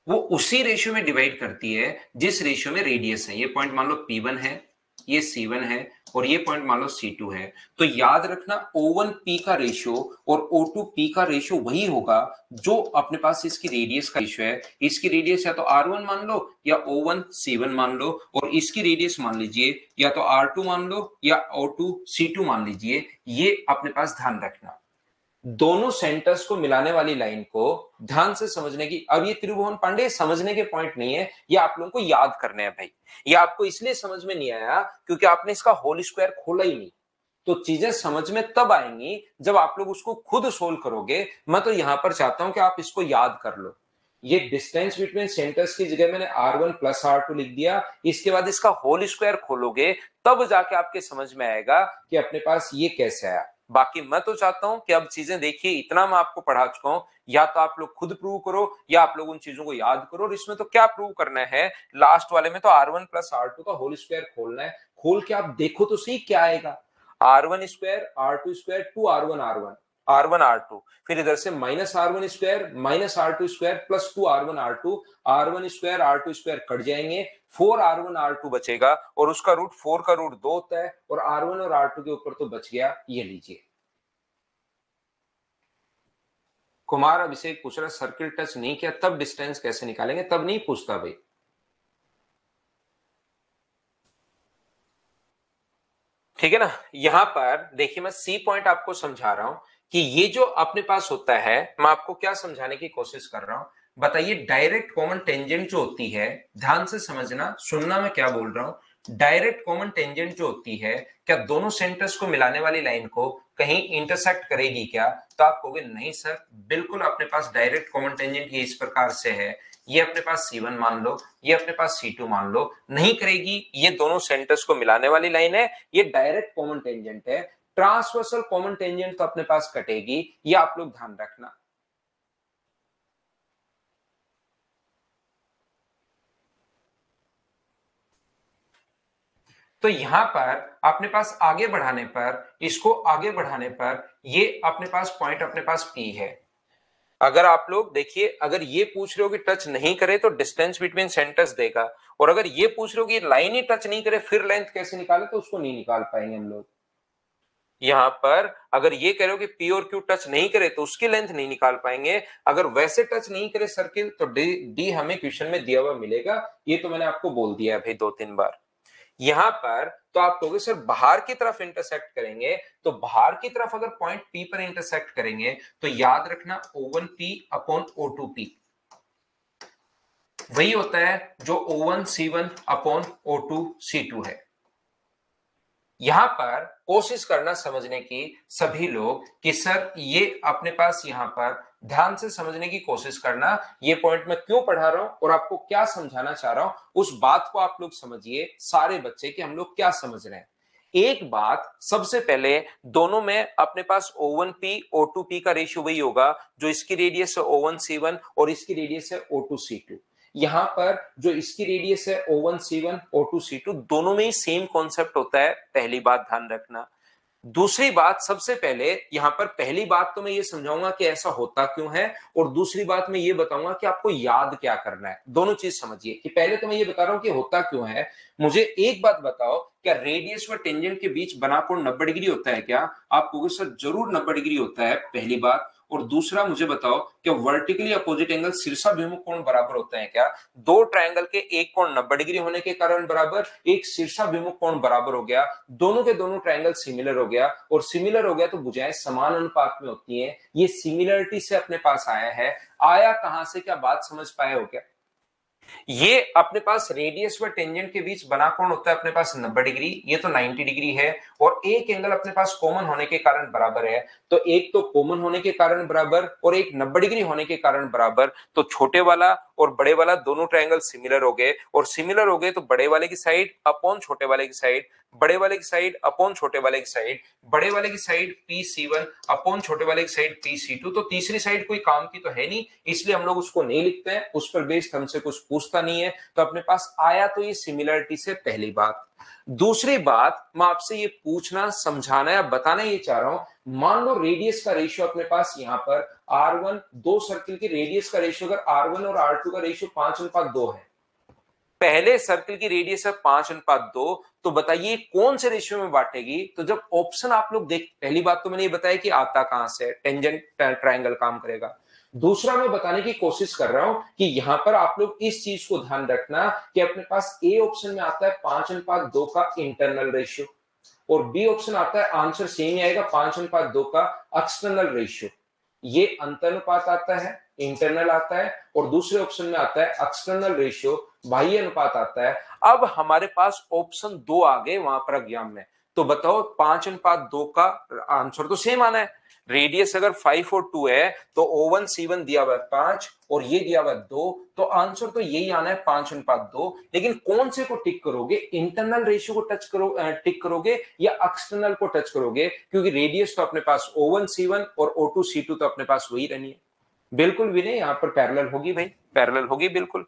वो उसी रेशियो में डिवाइड करती है जिस रेशियो में रेडियस है। ये पॉइंट मान लो P1 है, ये C1 है, और ये पॉइंट मान लो C2 है। तो याद रखना O1P का रेशियो और O2P का रेशियो वही होगा जो अपने पास इसकी रेडियस का रेशियो है। इसकी रेडियस या तो R1 मान लो या O1C1 मान लो, और इसकी रेडियस मान लीजिए या तो R2 मान लो या O2C2 मान लीजिए। ये अपने पास ध्यान रखना। दोनों सेंटर्स को मिलाने वाली लाइन को ध्यान से समझने की, अब ये त्रिभुवन पांडे समझने के पॉइंट नहीं है, ये आप लोगों को याद करने हैं भाई। ये आपको इसलिए समझ में नहीं आया क्योंकि आपने इसका होल स्क्वायर खोला ही नहीं। तो चीजें समझ में तब आएंगी जब आप लोग उसको खुद सोल्व करोगे। मैं तो यहां पर चाहता हूं कि आप इसको याद कर लो। ये डिस्टेंस बिटवीन सेंटर्स की जगह मैंने R1 प्लस R2 लिख दिया। इसके बाद इसका होल स्क्वायर खोलोगे तब जाके आपके समझ में आएगा कि अपने पास ये कैसे आया। बाकी मैं तो चाहता हूं कि अब चीजें देखिए, इतना मैं आपको पढ़ा चुका हूं, या तो आप लोग खुद प्रूव करो या आप लोग उन चीजों को याद करो। और इसमें तो क्या प्रूव करना है, लास्ट वाले में तो R1 प्लस R2 का होल स्क्वायर खोलना है। खोल के आप देखो तो सही क्या आएगा। R1 square R2 square to R1 R1 R1 R2, फिर इधर से minus R1 square minus R2 square plus 2 R1 R2, R1 square R2 square cut जाएंगे, 4 R1 R2 बचेगा और उसका रूट 4 का रूट 2 होता है और R1 और R2 के ऊपर तो बच गया, ये लीजिए। कुमार अभिषेक पूछ रहा सर्किल टच नहीं किया तब डिस्टेंस कैसे निकालेंगे, तब नहीं पूछता भाई। ठीक है ना। यहां पर देखिए मैं सी पॉइंट आपको समझा रहा हूं कि ये जो अपने पास होता है, मैं आपको क्या समझाने की कोशिश कर रहा हूं, बताइए। डायरेक्ट कॉमन टेंजेंट जो होती है, ध्यान से समझना, सुनना मैं क्या बोल रहा हूं। डायरेक्ट कॉमन टेंजेंट जो होती है, क्या दोनों सेंटर्स को मिलाने वाली लाइन को कहीं इंटरसेक्ट करेगी क्या? तो आप कहोगे नहीं सर, बिल्कुल अपने पास डायरेक्ट कॉमन टेंजेंट ये इस प्रकार से है, ये अपने पास C1 मान लो, ये अपने पास C2 मान लो, नहीं करेगी। ये दोनों सेंटर्स को मिलाने वाली लाइन है, ये डायरेक्ट कॉमन टेंजेंट है। ट्रांसवर्सल कॉमन टेंजेंट तो अपने पास कटेगी, ये आप लोग ध्यान रखना। तो यहां पर अपने पास आगे बढ़ाने पर, इसको आगे बढ़ाने पर ये अपने पास पॉइंट अपने पास P है। अगर आप लोग देखिए, अगर ये पूछ रहे हो कि टच नहीं करे तो डिस्टेंस बिटवीन सेंटर्स देगा, और अगर ये पूछ रहे हो कि लाइन ही टच नहीं करे फिर लेंथ कैसे निकाले, तो उसको नहीं निकाल पाएंगे हम लोग। यहां पर अगर ये कह रहे हो कि पी और क्यू टच नहीं करे तो उसकी लेंथ नहीं निकाल पाएंगे। अगर वैसे टच नहीं करे सर्किल तो डी हमें क्वेश्चन में दिया हुआ मिलेगा, ये तो मैंने आपको बोल दिया है भाई 2-3 बार। यहां पर तो आप कहोगे सर बाहर की तरफ इंटरसेक्ट करेंगे, तो बाहर की तरफ अगर पॉइंट पी पर इंटरसेक्ट करेंगे तो याद रखना O1P अपॉन O2P वही होता है जो O1C1 अपॉन O2C2 है। यहां पर कोशिश करना समझने की सभी लोग कि सर ये अपने पास यहां पर ध्यान से समझने की कोशिश करना, ये पॉइंट मैं क्यों पढ़ा रहा हूं और आपको क्या समझाना चाह रहा हूं, उस बात को आप लोग समझिए सारे बच्चे कि हम लोग क्या समझ रहे हैं। एक बात सबसे पहले, दोनों में अपने पास O1P O2P का रेशियो वही होगा जो इसकी रेडियस है O1C1 और इसकी रेडियस है O2C2। यहां पर जो इसकी रेडियस है O1C1 O2C2 दोनों में ही सेम कॉन्सेप्ट होता है, पहली बात ध्यान रखना। दूसरी बात, सबसे पहले यहां पर पहली बात तो मैं ये समझाऊंगा कि ऐसा होता क्यों है, और दूसरी बात मैं ये बताऊंगा कि आपको याद क्या करना है। दोनों चीज समझिए कि पहले तो मैं ये बता रहा हूं कि होता क्यों है। मुझे एक बात बताओ, क्या रेडियस व टेंजेंट के बीच बना कोण 90 डिग्री होता है क्या? आप कहोगे सर जरूर 90 डिग्री होता है, पहली बात। और दूसरा मुझे बताओ, क्या वर्टिकली अपोजिट एंगल शीर्षाभिमुख कोण बराबर होते हैं क्या? दो ट्रायंगल के एक कोण 90 डिग्री होने के कारण बराबर, एक शीर्षाभिमुख कोण बराबर हो गया, दोनों के दोनों ट्रायंगल सिमिलर हो गया, और सिमिलर हो गया तो भुजाएं समान अनुपात में होती हैं। ये सिमिलरिटी से अपने पास आया है। आया कहां से, क्या बात समझ पाए हो क्या? ये अपने पास रेडियस व टेंजेंट के बीच बना कोण होता है अपने पास 90 डिग्री, ये तो 90 डिग्री है, और एक एंगल अपने पास कॉमन होने के कारण बराबर है। तो एक तो कॉमन होने के कारण बराबर और एक 90 डिग्री होने के कारण बराबर, तो छोटे वाला और बड़े वाला दोनों ट्रायंगल सिमिलर हो गए, और सिमिलर हो गए तो बड़े वाले की साइड अपॉन छोटे वाले की साइड, बड़े वाले की साइड अपॉन छोटे वाले की साइड, बड़े वाले की साइड PC1 अपॉन छोटे वाले की साइड PC2। तो तीसरी साइड कोई काम की तो है नहीं, इसलिए हम लोग उसको नहीं लिखते हैं, उस पर बेस्ड हमसे कुछ पूछता नहीं है। तो अपने पास आया तो ये सिमिलरिटी से, पहली बात। दूसरी बात, मैं आपसे ये पूछना समझाना या बताना ये चाह रहा हूं, मान लो रेडियस का रेशियो अपने पास यहां पर R1, दो सर्किल की रेडियस का रेशियो अगर R1 और R2 का रेशियो 5:2 है, पहले सर्किल की रेडियस है 5:2, तो बताइए कौन से रेशियो में बांटेगी? तो जब ऑप्शन आप लोग देख, पहली बात तो मैंने ये बताया कि आता कहां से, टेंजेंट ट्रायंगल काम करेगा। दूसरा मैं बताने की कोशिश कर रहा हूं कि यहां पर आप लोग इस चीज को ध्यान रखना कि अपने पास ए ऑप्शन में आता है 5:2 का इंटरनल रेशियो, और बी ऑप्शन आता है, आंसर सेम ही आएगा, 5:2 का एक्सटर्नल रेशियो। ये अंतरनुपात आता है, इंटरनल आता है, और दूसरे ऑप्शन में आता है एक्सटर्नल रेशियो, बाह्य अनुपात आता है। अब हमारे पास ऑप्शन 2 आ गए वहां पर एग्जाम में, तो बताओ 5:2 का आंसर तो सेम आना है। रेडियस अगर 5 और 2 है तो O1 C1 दिया हुआ है 5 और ये दिया हुआ है 2, तो आंसर तो यही आना है 5:2। लेकिन कौन से को टिक करोगे, इंटरनल रेशियो को टिक करोगे या एक्सटर्नल को टच करोगे, क्योंकि रेडियस तो अपने पास O1 C1 और O2 C2 तो अपने पास वही रहनी है। बिल्कुल भी नहीं, यहां पर पैरेलल होगी भाई, पैरेलल होगी बिल्कुल।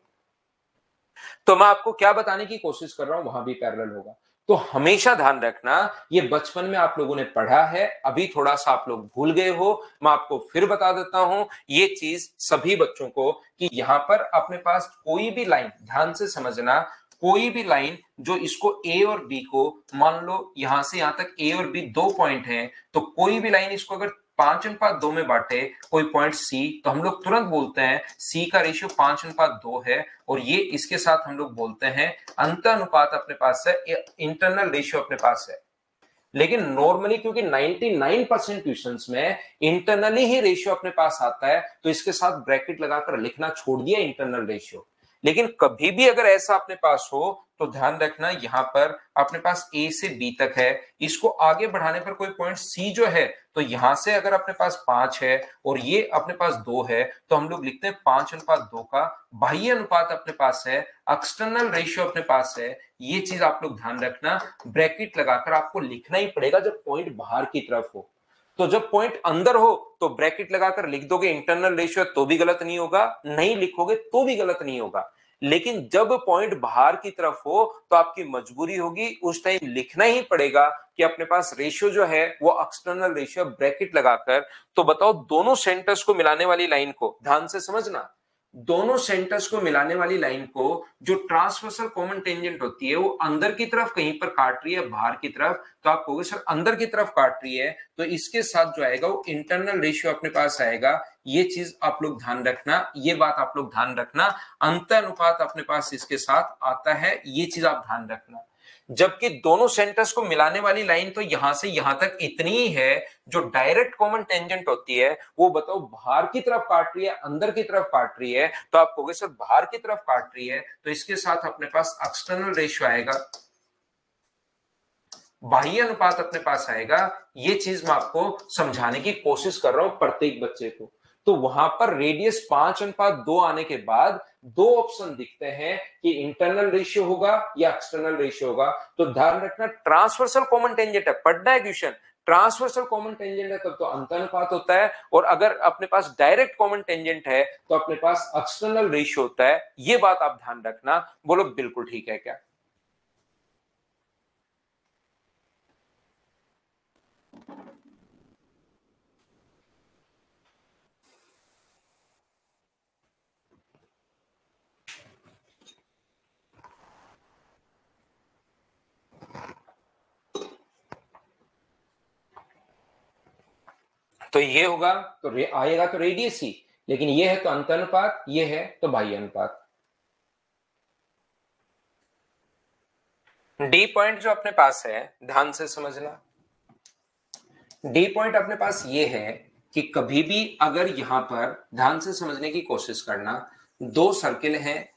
तो मैं आपको क्या बताने की कोशिश कर रहा हूं, वहां भी पैरेलल होगा। तो हमेशा ध्यान रखना, ये बचपन में आप लोगों ने पढ़ा है, अभी थोड़ा सा आप लोग भूल गए हो। मैं आपको फिर बता देता हूं ये चीज सभी बच्चों को, कि यहां पर अपने पास कोई भी लाइन, ध्यान से समझना, कोई भी लाइन जो इसको ए और बी को, मान लो यहां से यहां तक ए और बी 2 पॉइंट हैं, तो कोई भी लाइन इसको अगर 5:2 में बांटे, कोई पॉइंट सी, तो हम लोग तुरंत बोलते हैं सी का रेशियो 5:2 है, और ये इसके साथ हम लोग बोलते हैं अंतानुपात अपने पास है, इंटरनल रेशियो अपने पास है। लेकिन नॉर्मली क्योंकि 99% क्वेश्चंस में इंटरनली ही रेशियो अपने पास आता है, तो इसके साथ ब्रैकेट लगाकर लिखना छोड़ दिया इंटरनल रेशियो। लेकिन कभी भी अगर ऐसा अपने पास हो तो ध्यान रखना, यहां पर अपने पास ए से बी तक है, इसको आगे बढ़ाने पर कोई पॉइंट सी जो है, तो यहां से अगर अपने पास 5 है और ये अपने पास 2 है, तो हम लोग लिखते हैं 5:2 का बाह्य अनुपात अपने पास है, एक्सटर्नल रेशियो अपने पास है। ये चीज आप लोग ध्यान रखना, ब्रैकेट लगाकर आपको लिखना ही पड़ेगा जब पॉइंट बाहर की तरफ हो। तो जब पॉइंट अंदर हो तो ब्रैकेट लगाकर लिख दोगे इंटरनल रेशियो, तो भी गलत नहीं होगा, नहीं लिखोगे तो भी गलत नहीं होगा। लेकिन जब पॉइंट बाहर की तरफ हो तो आपकी मजबूरी होगी, उस टाइम लिखना ही पड़ेगा कि अपने पास रेशियो जो है वो एक्सटर्नल रेशियो, ब्रैकेट लगाकर। तो बताओ दोनों सेंटर्स को मिलाने वाली लाइन को ध्यान से समझना, दोनों सेंटर्स को मिलाने वाली लाइन को जो ट्रांसवर्सल कॉमन टेंजेंट होती है वो अंदर की तरफ कहीं पर काट रही है, बाहर की तरफ, तो आप कहोगे सर अंदर की तरफ काट रही है, तो इसके साथ जो आएगा वो इंटरनल रेशियो अपने पास आएगा। ये चीज आप लोग ध्यान रखना, ये बात आप लोग ध्यान रखना, अंतानुपात अपने पास इसके साथ आता है, ये चीज आप ध्यान रखना। जबकि दोनों सेंटर्स को मिलाने वाली लाइन तो यहां से यहां तक इतनी ही है, जो डायरेक्ट कॉमन टेंजेंट होती है वो बताओ बाहर की तरफ काट रही है, अंदर की तरफ काट रही है, तो आप कहोगे सर बाहर की तरफ काट रही है, तो इसके साथ अपने पास एक्सटर्नल रेशियो आएगा, बाह्य अनुपात अपने पास आएगा। ये चीज मैं आपको समझाने की कोशिश कर रहा हूं प्रत्येक बच्चे को। तो वहां पर रेडियस 5:2 आने के बाद दो ऑप्शन दिखते हैं कि इंटरनल रेशियो होगा या एक्सटर्नल रेशियो होगा। तो ध्यान रखना, ट्रांसवर्सल कॉमन टेंजेंट है, पढ़ना है क्वेश्चन, ट्रांसवर्सल कॉमन टेंजेंट है तब तो अंतानुपात होता है, और अगर अपने पास डायरेक्ट कॉमन टेंजेंट है तो अपने पास एक्सटर्नल रेशियो होता है। ये बात आप ध्यान रखना। बोलो बिल्कुल ठीक है क्या? तो ये होगा तो आएगा तो रेडियस ही, लेकिन ये है तो अंतानुपात, ये है तो बाह्य अनुपात। डी पॉइंट जो अपने पास है, ध्यान से समझना, डी पॉइंट अपने पास ये है कि कभी भी अगर यहां पर ध्यान से समझने की कोशिश करना, दो सर्किल हैं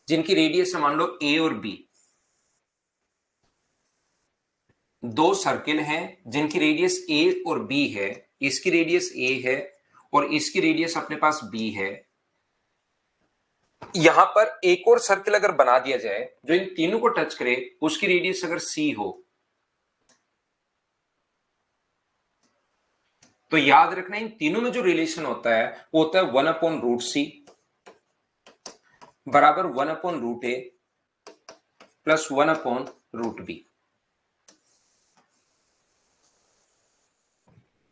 जिनकी रेडियस है मान लो ए और बी, दो सर्किल हैं जिनकी रेडियस ए और बी है, इसकी रेडियस ए है और इसकी रेडियस अपने पास बी है। यहां पर एक और सर्किल अगर बना दिया जाए जो इन तीनों को टच करे, उसकी रेडियस अगर सी हो, तो याद रखना इन तीनों में जो रिलेशन होता है वो होता है 1/√c बराबर 1/√a प्लस 1/√b।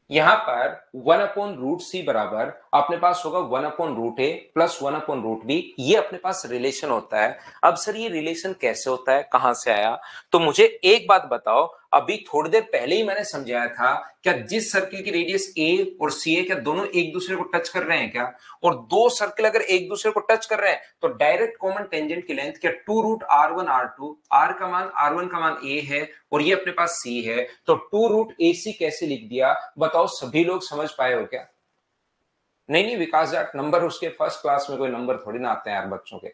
यहां पर 1/√c बराबर अपने पास होगा 1/√a प्लस 1/√b, ये अपने पास रिलेशन होता है। अब सर ये रिलेशन कैसे होता है, कहां से आया? तो मुझे एक बात बताओ, अभी थोड़ी देर पहले ही मैंने समझाया था, क्या जिस सर्किल की रेडियस ए और सी है क्या दोनों एक दूसरे को टच कर रहे हैं क्या? और दो सर्किल अगर एक दूसरे को टच कर रहे हैं तो डायरेक्ट कॉमन टेंजेंट की लेंथ क्या 2√r1r2, आर का मान r1 का मान a है और ये अपने पास c है, तो 2√ac कैसे लिख दिया बताओ? सभी लोग समझ पाए हो क्या? नहीं नहीं विकास जाट, नंबर उसके फर्स्ट क्लास में कोई नंबर थोड़ी ना आते हैं यार बच्चों के,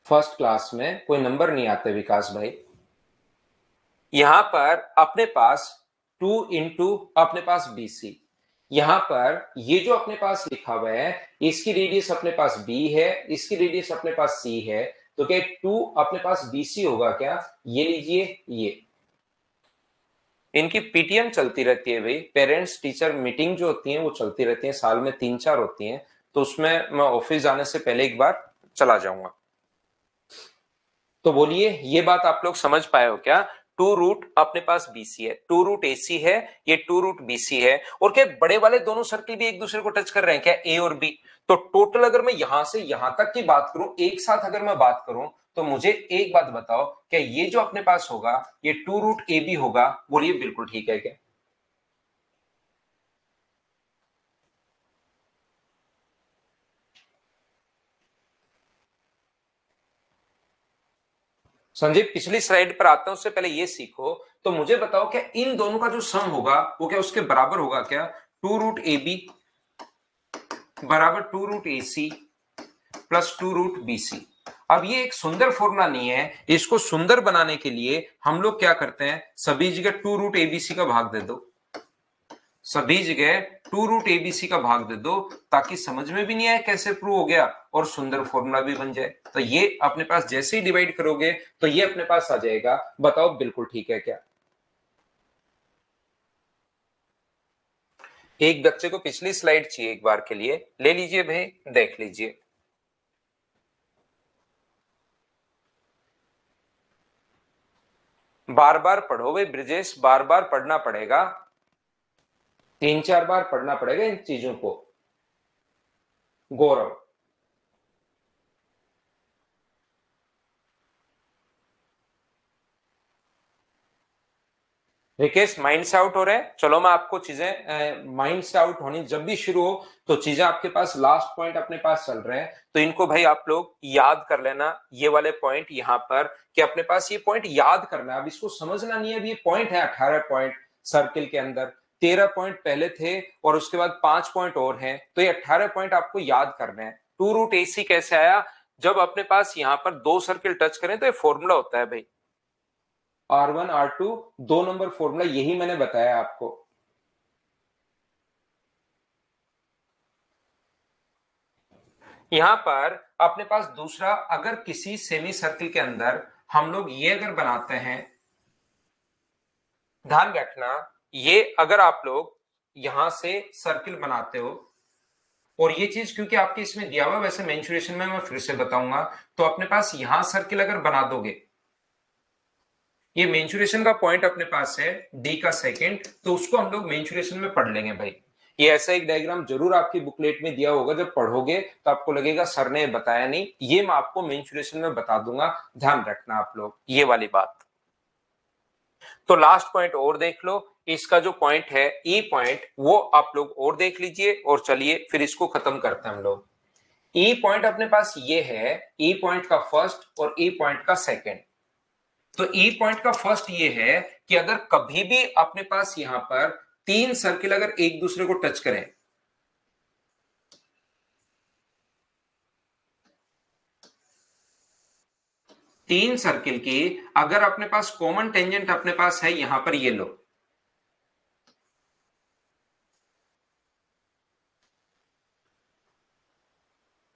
फर्स्ट क्लास में कोई नंबर नहीं आते विकास भाई। यहां पर अपने पास 2 इंटू अपने पास BC, यहां पर ये जो अपने पास लिखा हुआ है इसकी रेडियस अपने पास B है, इसकी रेडियस अपने पास C है, तो क्या 2 अपने पास BC होगा क्या? ये लीजिए, ये इनकी पीटीएम चलती रहती है भाई, पेरेंट्स टीचर मीटिंग जो होती है वो चलती रहती है, साल में 3-4 होती हैं, तो उसमें मैं ऑफिस जाने से पहले एक बार चला जाऊंगा। तो बोलिए ये बात आप लोग समझ पाए हो क्या? 2 रूट अपने पास BC है, 2 रूट AC है, ये 2 रूट BC है, और क्या बड़े वाले दोनों सर्किल भी एक दूसरे को टच कर रहे हैं क्या, A और B? तो टोटल अगर मैं यहां से यहां तक की बात करूं, एक साथ अगर मैं बात करूं, तो मुझे एक बात बताओ, क्या ये जो अपने पास होगा ये 2 रूट AB होगा? बोलिए बिल्कुल ठीक है क्या? संजीव पिछली स्लाइड पर आता हूं, उससे पहले ये सीखो, तो मुझे बताओ क्या इन दोनों का जो सम होगा वो क्या उसके बराबर होगा क्या? 2 रूट AB बराबर 2 root AC plus 2 root BC। अब ये एक सुंदर फॉर्मूला नहीं है, इसको सुंदर बनाने के लिए हम लोग क्या करते हैं, सभी जगह 2 रूट ABC का भाग दे दो, सभी जगह 2 रूट ABC का भाग दे दो, ताकि समझ में भी नहीं आए कैसे प्रूव हो गया और सुंदर फॉर्मूला भी बन जाए। तो ये अपने पास जैसे ही डिवाइड करोगे तो ये अपने पास आ जाएगा। बताओ बिल्कुल ठीक है क्या? एक बच्चे को पिछली स्लाइड चाहिए, एक बार के लिए ले लीजिए भाई, देख लीजिए। बार बार पढ़ो भाई ब्रिजेश, बार बार पढ़ना पड़ेगा, 3-4 बार पढ़ना पड़ेगा इन चीजों को। गौरव, रिकेश माइंड से आउट हो रहे हैं। चलो मैं आपको चीजें, माइंड से आउट होनी जब भी शुरू हो तो चीजें आपके पास लास्ट पॉइंट अपने पास चल रहे हैं, तो इनको भाई आप लोग याद कर लेना, ये वाले पॉइंट यहां पर, कि अपने पास ये पॉइंट याद करना है। अब इसको समझना नहीं है, अब ये पॉइंट है 18 पॉइंट सर्किल के अंदर, 13 पॉइंट पहले थे और उसके बाद 5 पॉइंट और हैं, तो ये 18 पॉइंट आपको याद करने हैं। 2 रूट AC कैसे आया? जब अपने पास यहां पर 2 सर्किल टच करें तो ये फॉर्मूला होता है भाई, R1 R2, 2 नंबर फॉर्मूला, यही मैंने बताया आपको। यहां पर अपने पास दूसरा, अगर किसी सेमी सर्किल के अंदर हम लोग ये अगर बनाते हैं, ध्यान रखना, ये अगर आप लोग यहां से सर्किल बनाते हो, और ये चीज क्योंकि आपके इसमें दिया हुआ, वैसे मेंशुरेशन में मैं फिर से बताऊंगा, तो अपने पास यहां सर्किल अगर बना दोगे, ये मेंशुरेशन का पॉइंट अपने पास है डी का सेकंड, तो उसको हम लोग मेंशुरेशन में पढ़ लेंगे भाई। ये ऐसा एक डायग्राम जरूर आपकी बुकलेट में दिया होगा, जब पढ़ोगे तो आपको लगेगा सर ने बताया नहीं, ये मैं आपको मेंशुरेशन में बता दूंगा, ध्यान रखना आप लोग ये वाली बात। तो लास्ट पॉइंट और देख लो, इसका जो पॉइंट है ई पॉइंट, वो आप लोग और देख लीजिए, और चलिए फिर इसको खत्म करते हैं हम लोग। ई पॉइंट अपने पास ये है, ई पॉइंट का फर्स्ट और ई पॉइंट का सेकंड। तो ई पॉइंट का फर्स्ट ये है कि अगर कभी भी अपने पास यहां पर 3 सर्किल अगर एक दूसरे को टच करें, तीन सर्किल की अगर अपने पास कॉमन टेंजेंट अपने पास है, यहां पर ये लो,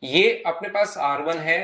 ये अपने पास R1 है,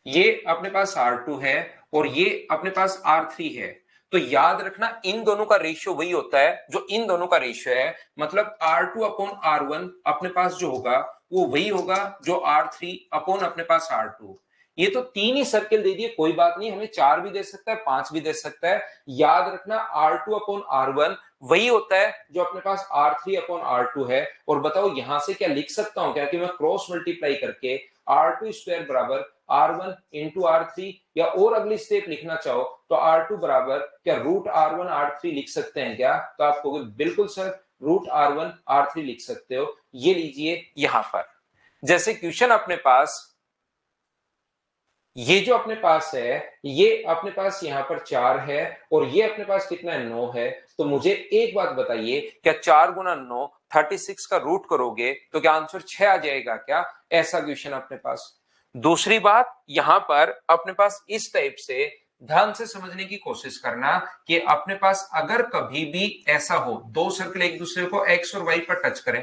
ये अपने पास R2 है, और ये अपने पास R3 है। तो याद रखना इन दोनों का रेशियो वही होता है जो इन दोनों का रेशियो है, मतलब R2 अपॉन R1 अपने पास जो होगा वो वही होगा जो R3 अपॉन अपने पास R2। ये तो 3 ही सर्किल दे दिए, कोई बात नहीं, हमें 4 भी दे सकता है, 5 भी दे सकता है। याद रखना R2 अपॉन R1 वही होता है जो अपने पास R3 अपॉन R2 है। और बताओ यहां से क्या लिख सकता हूं क्या, कि मैं क्रॉस मल्टीप्लाई करके R2 स्क्वायर बराबर R1 इंटू R3, या और अगली स्टेप लिखना चाहो तो R2 बराबर क्या रूट R1 R3 लिख सकते हैं क्या? तो आप कहोगे बिल्कुल सर, रूट R1 R3 लिख सकते हो। ये लीजिए यहां पर, जैसे क्वेश्चन अपने पास, ये जो अपने पास है, ये अपने पास यहां पर 4 है, और ये अपने पास कितना है, 9 है। तो मुझे एक बात बताइए, क्या 4 गुना 9 36 का रूट करोगे तो क्या आंसर 6 आ जाएगा क्या? ऐसा क्वेश्चन अपने पास। दूसरी बात, यहां पर अपने पास इस टाइप से ध्यान से समझने की कोशिश करना कि अपने पास अगर कभी भी ऐसा हो, दो सर्कल एक दूसरे को एक्स और वाई पर टच करें,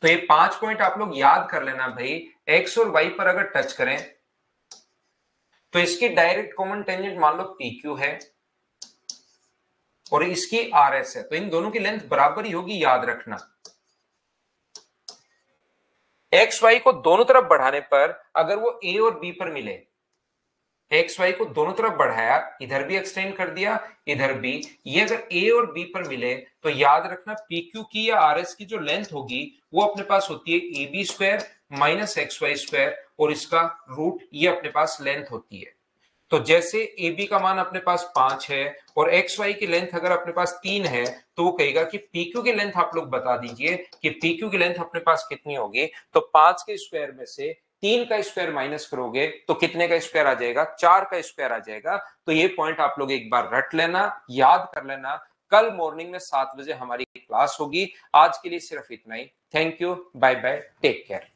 तो ये 5 पॉइंट आप लोग याद कर लेना भाई। एक्स और वाई पर अगर टच करें तो इसकी डायरेक्ट कॉमन टेंजेंट मान लो पी क्यू है और इसकी आर एस है, तो इन दोनों की लेंथ बराबर ही होगी, याद रखना। एक्स वाई को दोनों तरफ बढ़ाने पर अगर वो ए और बी पर मिले, एक्स वाई को दोनों तरफ बढ़ाया, इधर भी एक्सटेंड कर दिया, इधर भी, ये अगर ए और बी पर मिले तो याद रखना पी क्यू की या आर एस की जो लेंथ होगी वो अपने पास होती है A B square minus X Y square, और इसका रूट ये अपने पास लेंथ होती है। तो जैसे ए बी का मान अपने पास 5 है और एक्स वाई की लेंथ अगर अपने पास 3 है, तो वो कहेगा कि पी क्यू की लेंथ आप लोग बता दीजिए कि पी क्यू की लेंथ अपने पास कितनी होगी। तो 5 के स्क्वायर में से 3 का स्क्वायर माइनस करोगे तो कितने का स्क्वायर आ जाएगा, 4 का स्क्वायर आ जाएगा। तो ये पॉइंट आप लोग एक बार रट लेना, याद कर लेना। कल मॉर्निंग में 7 बजे हमारी क्लास होगी। आज के लिए सिर्फ इतना ही। Thank you, bye bye, take care.